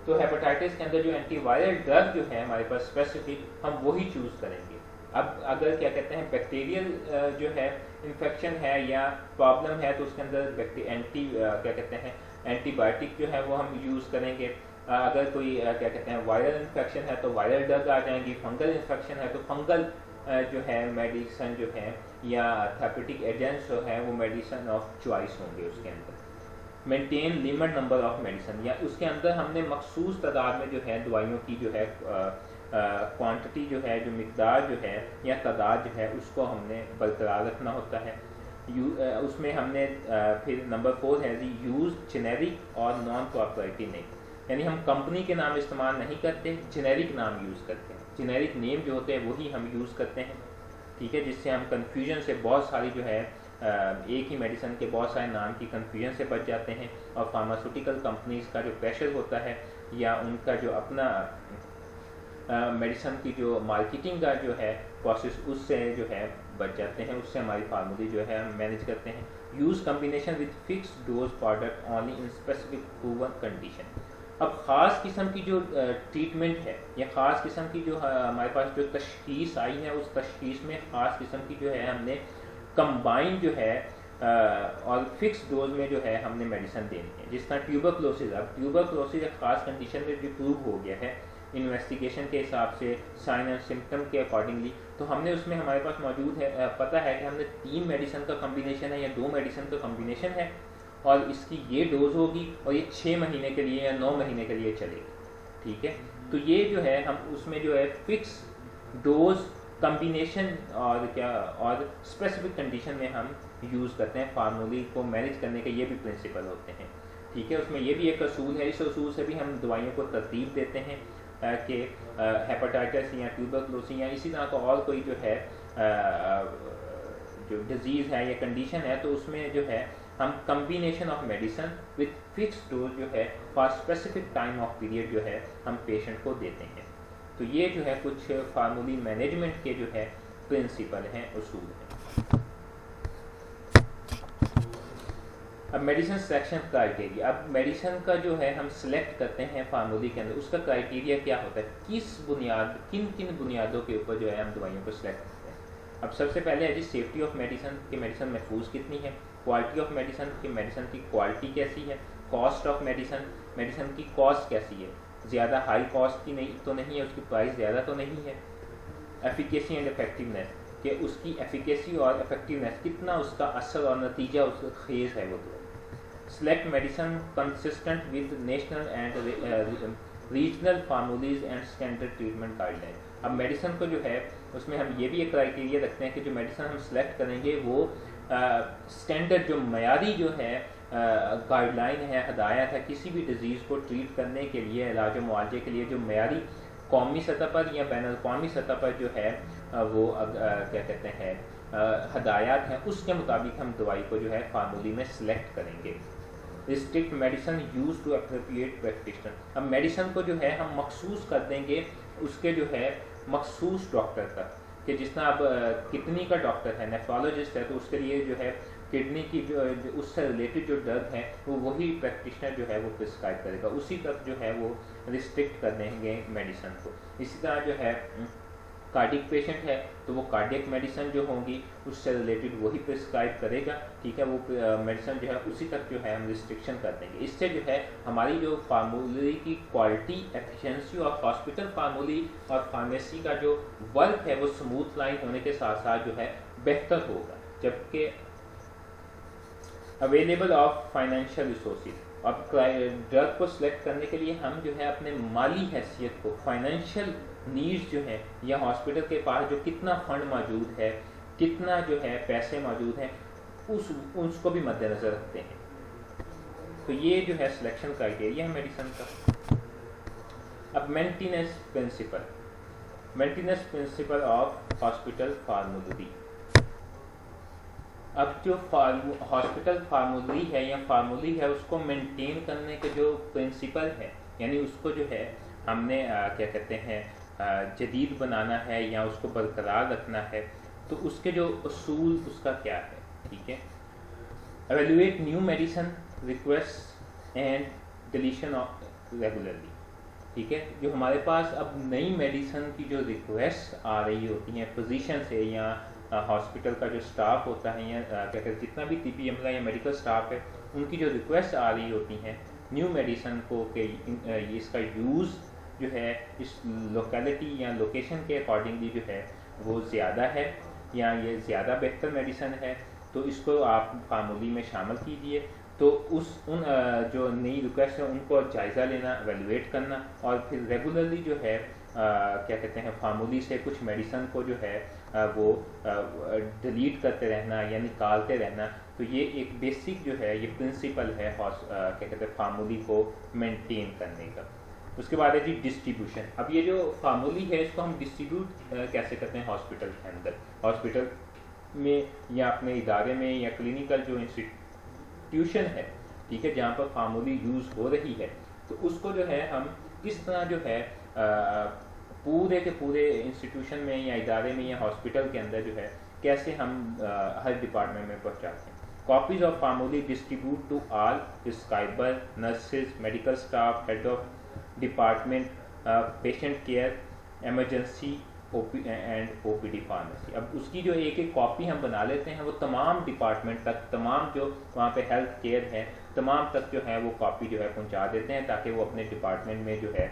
تو ہیپاٹائٹس کے اندر جو اینٹی وائرل ڈرگ جو ہے ہمارے پاس اسپیسیفک ہم وہی چوز کریں گے. اب اگر کیا کہتے ہیں بیکٹیریل جو ہے انفیکشن ہے یا پرابلم ہے تو اس کے اندر کیا کہتے ہیں اینٹی بایوٹک جو ہے وہ ہم یوز کریں گے. اگر کوئی کیا کہتے ہیں وائرل انفیکشن ہے تو وائرل ڈرگ آ جائیں گی. فنگل انفیکشن ہے تو فنگل جو ہے میڈیسن جو ہے یا تھراپیوٹک ایجنٹس جو ہے وہ میڈیسن آف چوائس ہوں گے. اس کے اندر maintain limit number of medicine, یا اس کے اندر ہم نے مخصوص تعداد میں جو ہے دوائیوں کی جو ہے کوانٹٹی جو ہے، جو مقدار جو ہے یا تعداد جو ہے اس کو ہم نے برقرار رکھنا ہوتا ہے. اس میں ہم نے پھر نمبر 4 ہے یوز جنیرک اور نان پراپرٹی نیم، یعنی ہم کمپنی کے نام استعمال نہیں کرتے، جنیرک نام یوز کرتے ہیں. جنیرک نیم جو ہوتے ہیں وہی ہم یوز کرتے ہیں. ٹھیک ہے، جس سے ہم کنفیوژن سے بہت ساری جو ہے ایک ہی میڈیسن کے بہت سارے نام کی کنفیوژن سے بچ جاتے ہیں. اور فارماسیوٹیکل کمپنیز کا جو پریشر ہوتا ہے یا ان کا جو اپنا میڈیسن کی جو مارکیٹنگ کا جو ہے پروسیس، اس سے جو ہے بچ جاتے ہیں. اس سے ہماری فارمولی جو ہے ہم مینیج کرتے ہیں. Use combination with fix dose product only in specific proven condition. اب خاص قسم کی جو ٹریٹمنٹ ہے یا خاص قسم کی جو ہمارے پاس جو تشخیص آئی ہے اس تشخیص میں خاص قسم کی جو ہے ہم نے کمبائن جو ہے اور فکس ڈوز میں جو ہے ہم نے میڈیسن دینی ہے. جس طرح ٹیوبرکلوسز، اب ٹیوبرکلوسز ایک خاص کنڈیشن میں بھی پروو ہو گیا ہے انویسٹیگیشن کے حساب سے، سائن اینڈ سمپٹم کے اکارڈنگلی. تو ہم نے اس میں ہمارے پاس موجود ہے، پتہ ہے کہ ہم نے 3 میڈیسن کا کمبینیشن ہے یا 2 میڈیسن کا کمبینیشن ہے اور اس کی یہ ڈوز ہوگی اور یہ 6 مہینے کے لیے یا 9 مہینے کے لیے چلے گی. ٹھیک ہے، تو یہ جو ہے ہم اس میں جو ہے فکس ڈوز کمبینیشن اور اسپیسیفک کنڈیشن میں ہم یوز کرتے ہیں. فارمولی کو مینیج کرنے کے یہ بھی پرنسپل ہوتے ہیں. ٹھیک ہے، اس میں یہ بھی ایک اصول ہے. اس اصول سے بھی ہم دوائیوں کو ترتیب دیتے ہیں کہ ہیپاٹائٹس یا ٹیوبرکلوسس یا اسی طرح کا اور کوئی جو ہے جو ڈیزیز ہے یا کنڈیشن ہے تو اس میں جو ہے ہم combination of medicine with fix dose جو ہے for specific time of period جو ہے ہم پیشنٹ کو دیتے ہیں. تو یہ جو ہے کچھ فارمولی مینجمنٹ کے جو ہے پرنسپل ہیں، اصول ہیں. اب میڈیسن سلیکشن کرائٹیریا. اب میڈیسن کا جو ہے ہم سلیکٹ کرتے ہیں فارمولی کے اندر، اس کا کرائٹیریا کیا ہوتا ہے، کن بنیادوں کے اوپر جو ہے ہم دوائیوں کو سلیکٹ کرتے ہیں. اب سب سے پہلے ہے جی سیفٹی آف میڈیسن، کہ میڈیسن محفوظ کتنی ہے. کوالٹی آف میڈیسن، کہ میڈیسن کی کوالٹی کیسی ہے. کاسٹ آف میڈیسن، میڈیسن کی کاسٹ کیسی ہے، زیادہ ہائی کاسٹ کی نہیں تو نہیں ہے، اس کی پرائس زیادہ تو نہیں ہے. ایفیکیسی اینڈ افیکٹونیس، کہ اس کی ایفیکیسی اور افیکٹونیس کتنا اس کا اثر اور نتیجہ اس کا خیز ہے وہ دو. Select medicine consistent with national and regional formularies and standard treatment guideline. اب میڈیسن کو جو ہے اس میں ہم یہ بھی ایک کرائٹیریا رکھتے ہیں کہ جو میڈیسن ہم سلیکٹ کریں گے وہ اسٹینڈرڈ جو معیاری جو ہے گائیڈ لائن ہے, ہدایت ہے کسی بھی ڈیزیز کو ٹریٹ کرنے کے لیے, علاج و معالجے کے لیے جو معیاری قومی سطح پر یا بین الاقوامی سطح پر جو ہے وہ کیا کہتے ہیں ہدایات ہیں, اس کے مطابق ہم دوائی کو جو ہے فارمولی میں سلیکٹ کریں گے. Restrict medicine use to appropriate practitioner. اب میڈیسن کو جو ہے ہم مخصوص کر دیں گے اس کے جو ہے مخصوص ڈاکٹر تک, کہ جس طرح اب کڈنی کا ڈاکٹر ہے, نیفرولوجسٹ ہے, تو اس کے لیے جو ہے کڈنی کی جو اس سے ریلیٹڈ جو ڈرگ ہے وہ وہی پریکٹیشنر جو ہے وہ پرسکرائب کرے گا, اسی تک جو ہے وہ ریسٹرکٹ کر دیں گے میڈیسن کو. اسی طرح جو ہے کارڈک پیشنٹ ہے تو وہ کارڈک میڈیسن جو ہوں گی اس سے ریلیٹڈ وہی پرسکرائب کرے گا, ٹھیک ہے, وہ میڈیسن جو ہے اسی تک جو ہے ہم ریسٹرکشن کر دیں گے. اس سے جو ہے ہماری جو فارمولی کی کوالٹی, ایفیشنسی اور ہاسپٹل فارمولی اور فارمیسی کا جو ورک ہے وہ سموتھ لائن ہونے کے ساتھ ساتھ جو ہے بہتر ہوگا. جبکہ اویلیبل آف فائنینشیل ریسورسز, اب ڈرگ کو سلیکٹ کرنے کے لیے ہم جو ہے اپنے مالی حیثیت کو, فائنینشیل نیڈز جو ہیں یا ہاسپٹل کے پاس جو کتنا فنڈ موجود ہے, کتنا جو ہے پیسے موجود ہیں, اس کو بھی مد نظر رکھتے ہیں. تو یہ جو ہے سلیکشن کرائٹیریا ہے میڈیسن کا. اب maintenance principle of hospital formulae. اب جو ہاسپٹل فارمولی ہے یا فارمولی ہے اس کو مینٹین کرنے کے جو پرنسپل ہے, یعنی اس کو جو ہے ہم نے کیا کہتے ہیں جدید بنانا ہے یا اس کو برقرار رکھنا ہے, تو اس کے جو اصول اس کا کیا ہے, ٹھیک ہے. Evaluate new medicine request and deletion of regularly, ٹھیک ہے. جو ہمارے پاس اب نئی میڈیسن کی جو ریکویسٹ آ رہی ہوتی ہیں فزیشین سے یا ہاسپٹل کا جو اسٹاف ہوتا ہے یا کیا کہتے ہیں جتنا بھی طبی عملہ یا میڈیکل اسٹاف ہے, ان کی جو ریکویسٹ آ رہی ہوتی ہیں نیو میڈیسن کو کہ اس کا یوز جو ہے اس لوکیلٹی یا لوکیشن کے اکارڈنگلی جو ہے وہ زیادہ ہے یا یہ زیادہ بہتر میڈیسن ہے, تو اس کو آپ فارمولی میں شامل کیجیے. تو ان جو نئی ریکویسٹ ہے ان کو جائزہ لینا, ایویلویٹ کرنا, اور پھر ریگولرلی جو ہے کیا کہتے ہیں فارمولی سے کچھ میڈیسن کو جو ہے وہ ڈیلیٹ کرتے رہنا یا نکالتے رہنا. تو یہ ایک بیسک جو ہے یہ پرنسپل ہے کیا کہتے ہیں فارمولی کو مینٹین کرنے کا. اس کے بعد ہے جی ڈسٹریبیوشن. اب یہ جو فارمولی ہے اس کو ہم ڈسٹریبیوٹ کیسے کرتے ہیں ہاسپٹل کے اندر, ہاسپٹل میں یا اپنے ادارے میں یا کلینکل جو انسٹیٹیوشن ہے, ٹھیک ہے, جہاں پر فارمولی یوز ہو رہی ہے, تو اس کو جو ہے ہم کس طرح جو ہے پورے کے پورے انسٹیٹیوشن میں یا ادارے میں یا ہاسپٹل کے اندر جو ہے کیسے ہم ہر ڈپارٹمنٹ میں پہنچاتے ہیں. Copies of formulary distribute to all prescriber, nurses, medical staff, head of department, patient care, emergency and O P D pharmacy. اب اس کی جو ایک ایک کاپی ہم بنا لیتے ہیں وہ تمام ڈپارٹمنٹ تک, تمام جو وہاں پہ ہیلتھ کیئر ہے تمام تک جو ہے وہ کاپی جو ہے پہنچا دیتے ہیں, تاکہ وہ اپنے ڈپارٹمنٹ میں جو ہے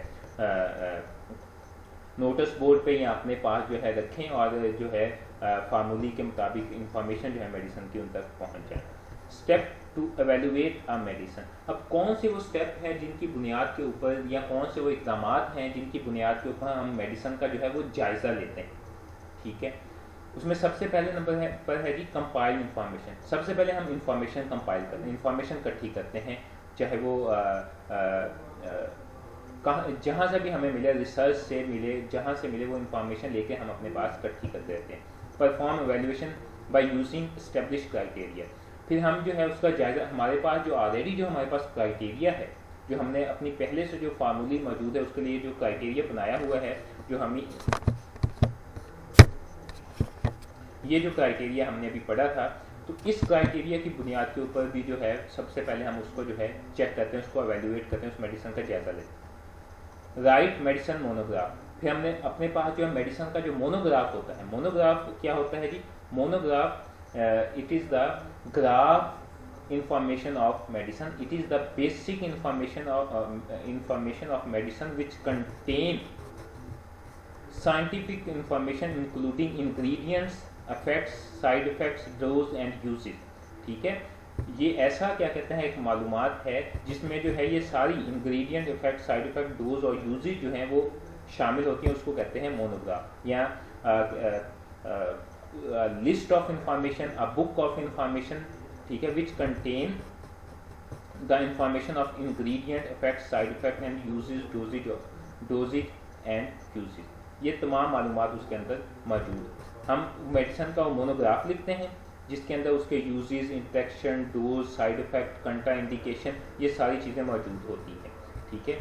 نوٹس بورڈ پہ یا اپنے پاس جو ہے رکھیں اور جو ہے فارمولی کے مطابق انفارمیشن جو ہے میڈیسن کی ان تک پہنچ جائے. Step to evaluate a medicine. اب کون سے وہ اسٹیپ ہیں جن کی بنیاد کے اوپر یا کون سے وہ اقدامات ہیں جن کی بنیاد کے اوپر ہم میڈیسن کا جو ہے وہ جائزہ لیتے ہیں, ٹھیک ہے. اس میں سب سے پہلے نمبر پر ہے جی کمپائل انفارمیشن. سب سے پہلے ہم انفارمیشن کمپائل کرتے ہیں, انفارمیشن اکٹھی کرتے ہیں, چاہے وہ جہاں سے بھی ہمیں ملے, ریسرچ سے ملے, جہاں سے ملے وہ انفارمیشن لے کے ہم اپنے پاس اکٹھی کر دیتے ہیں. Perform evaluation by using establish criteria. پھر ہم جو ہے اس کا جائزہ, ہمارے پاس جو آلریڈی جو ہمارے پاس کرائٹیریا ہے, جو ہم نے اپنی پہلے سے جو فارمولی موجود ہے اس کے لیے جو کرائٹیریا بنایا ہوا ہے, جو ہمیں یہ جو کرائٹیریا ہم نے ابھی پڑھا تھا, تو اس کرائٹیریا کی بنیاد کے اوپر بھی جو ہے سب سے پہلے ہم اس کو جو ہے چیک کرتے ہیں, اس کو ایویلویٹ کرتے ہیں, اس میڈیسن کا جائزہ لیتے ہیں. Right medicine monograph. پھر ہم نے اپنے پاس جو ہے میڈیسن کا جو مونوگراف ہوتا ہے, مونوگراف کیا ہوتا ہے جی, monograph it is the graph information of medicine. It is the basic information of medicine which contain scientific information including ingredients, effects side effects dose and uses. ٹھیک ہے, یہ ایسا کیا کہتے ہیں ایک معلومات ہے جس میں جو ہے یہ ساری ingredient effect side effect dose اور یوزز جو ہیں وہ شامل ہوتی ہیں. اس کو کہتے ہیں مونوگراف یا list of information, a book of information. ٹھیک ہے, which contain the information of ingredient effect side effect and uses dosage and uses. یہ تمام معلومات اس کے اندر موجود ہیں. ہم میڈیسن کا مونوگراف لکھتے ہیں جس کے اندر اس کے uses, interaction, dose, side effect, contraindication, یہ ساری چیزیں موجود ہوتی ہیں. ٹھیک ہے,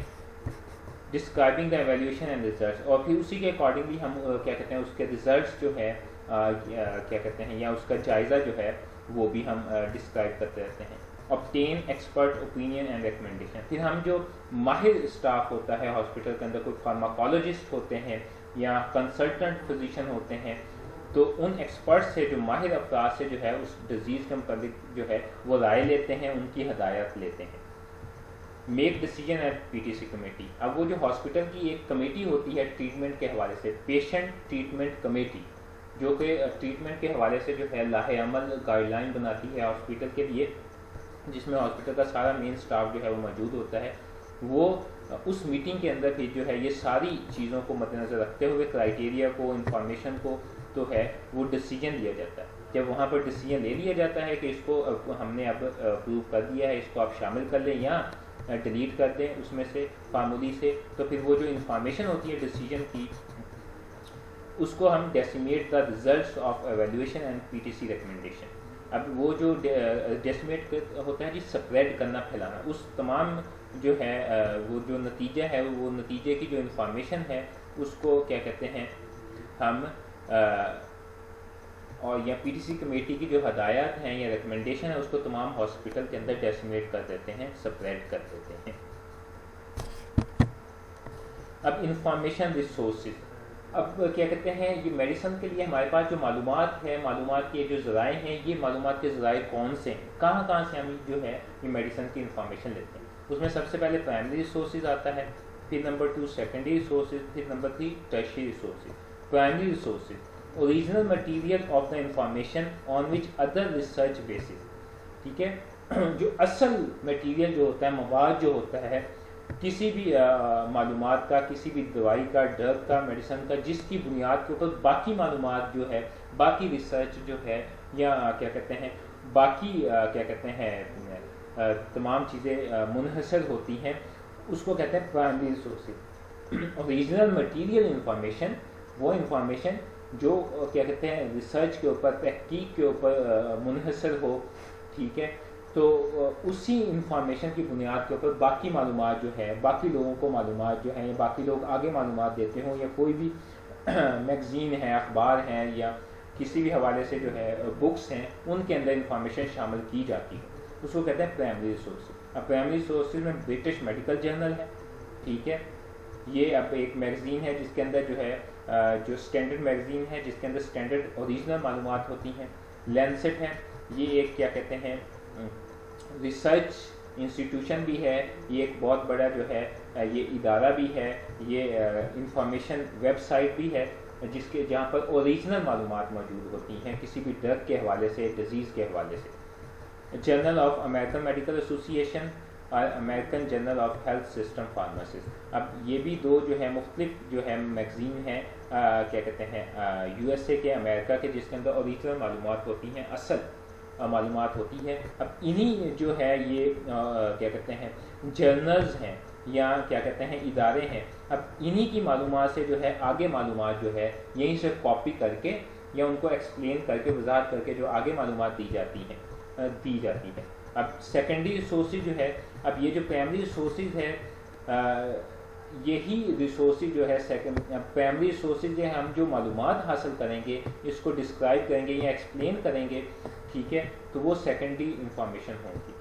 describing the evaluation and results, اور پھر اسی کے اکارڈنگلی ہم کیا کہتے ہیں اس کے ریزلٹس جو ہے کیا کہتے ہیں یا اس کا جائزہ جو ہے وہ بھی ہم ڈسکرائب کرتے رہتے ہیں. obtain expert opinion and recommendation. پھر ہم جو ماہر اسٹاف ہوتا ہے ہاسپٹل کے اندر, کوئی فارماکولوجسٹ ہوتے ہیں یا کنسلٹنٹ فزیشین ہوتے ہیں, تو ان ایکسپرٹ سے, جو ماہر افراد سے جو ہے اس ڈیزیز کے متعلق جو ہے وہ رائے لیتے ہیں, ان کی ہدایت لیتے ہیں. Make decision at P T C committee. اب وہ جو ہاسپٹل کی ایک کمیٹی ہوتی ہے ٹریٹمنٹ کے حوالے سے, پیشنٹ ٹریٹمنٹ کمیٹی, جو کہ ٹریٹمنٹ کے حوالے سے جو ہے لاہ عمل گائیڈ لائن بناتی ہے ہاسپٹل کے لیے, جس میں ہاسپٹل کا سارا مین اسٹاف جو ہے وہ موجود ہوتا ہے. وہ اس میٹنگ کے اندر بھی جو ہے یہ ساری چیزوں کو مد نظر رکھتے ہوئے, کرائیٹیریا کو, انفارمیشن کو تو ہے وہ ڈیسیجن لیا جاتا ہے. جب وہاں پر ڈیسیجن لے لیا جاتا ہے کہ اس کو ہم نے اب اپروو کر دیا ہے, اس کو آپ شامل کر لیں یا ڈیلیٹ کر دیں اس میں سے فارمولی سے, تو پھر وہ جو انفارمیشن ہوتی ہے ڈیسیجن کی, اس کو ہم disseminate the results of evaluation and P T C recommendation. اب وہ جو ڈیسیمیٹ ہوتا ہے جی اسپریڈ کرنا, پھیلانا, اس تمام جو ہے وہ جو نتیجہ ہے, وہ نتیجے کی جو انفارمیشن ہے اس کو کیا کہتے ہیں ہم اور یا پی ٹی سی کمیٹی کی جو ہدایات ہیں یا ریکمنڈیشن ہے اس کو تمام ہاسپٹل کے اندر ڈیسیمیٹ کر دیتے ہیں, اسپریڈ کر دیتے ہیں. اب انفارمیشن ریسورسز, اب کیا کہتے ہیں یہ میڈیسن کے لیے ہمارے پاس جو معلومات ہے, معلومات کے جو ذرائع ہیں, یہ معلومات کے ذرائع کون سے ہیں, کہاں کہاں سے ہم جو ہے یہ میڈیسن کی انفارمیشن لیتے ہیں. اس میں سب سے پہلے پرائمری ریسورسز آتا ہے, پھر نمبر 2 سیکنڈری ریسورسز, پھر number 3 tertiary resources. Primary resources, original material of the information on which other research bases. ٹھیک ہے, جو اصل مٹیریل جو ہوتا ہے, مواد جو ہوتا ہے کسی بھی معلومات کا, کسی بھی دوائی کا, ڈرگ کا, میڈیسن کا, جس کی بنیاد کے اوپر باقی معلومات جو ہے, باقی ریسرچ جو ہے یا کیا کہتے ہیں باقی کیا کہتے ہیں تمام چیزیں منحصر ہوتی ہیں, اس کو کہتے ہیں primary resources. Original material information, وہ انفارمیشن جو کیا کہتے ہیں ریسرچ کے اوپر, تحقیق کے اوپر منحصر ہو. ٹھیک ہے, تو اسی انفارمیشن کی بنیاد کے اوپر باقی معلومات جو ہے, باقی لوگوں کو معلومات جو ہیں, باقی لوگ آگے معلومات دیتے ہوں, یا کوئی بھی میگزین ہے, اخبار ہیں, یا کسی بھی حوالے سے جو ہے بکس ہیں, ان کے اندر انفارمیشن شامل کی جاتی ہے, اس کو کہتے ہیں پرائمری ریسورسز. اب پرائمری ریسورسز میں برٹش میڈیکل جرنل ہے. ٹھیک ہے, یہ اب ایک میگزین ہے جس کے اندر جو ہے جو اسٹینڈرڈ میگزین ہے, جس کے اندر اسٹینڈرڈ اوریجنل معلومات ہوتی ہیں. لینسٹ ہے, یہ ایک کیا کہتے ہیں ریسرچ انسٹیٹیوشن بھی ہے, یہ ایک بہت بڑا جو ہے یہ ادارہ بھی ہے, یہ انفارمیشن ویب سائٹ بھی ہے جس کے جہاں پر اوریجنل معلومات موجود ہوتی ہیں کسی بھی ڈرگ کے حوالے سے, ڈیزیز کے حوالے سے. Journal of American medical association اور American journal of health system pharmacist. اب یہ بھی دو جو ہے مختلف جو ہے میگزین ہیں کیا کہتے ہیں یو ایس اے کے, امریکہ کے, جس کے اندر اوریجنل معلومات ہوتی ہیں, اصل معلومات ہوتی ہے. اب انہی جو ہے یہ کیا کہتے ہیں جرنلز ہیں یا کیا کہتے ہیں ادارے ہیں, اب انہی کی معلومات سے جو ہے آگے معلومات جو ہے یہیں سے کاپی کر کے یا ان کو ایکسپلین کر کے, وضاحت کر کے جو آگے معلومات دی جاتی ہیں. اب سیکنڈری ریسورسز جو ہے, اب یہ جو پرائمری ریسورسز ہے یہی ریسورسز جو ہے پرائمری ریسورسز جو ہے ہم جو معلومات حاصل کریں گے, اس کو ڈسکرائب کریں گے یا ایکسپلین کریں گے. ٹھیک ہے, تو وہ سیکنڈری انفارمیشن ہوگی.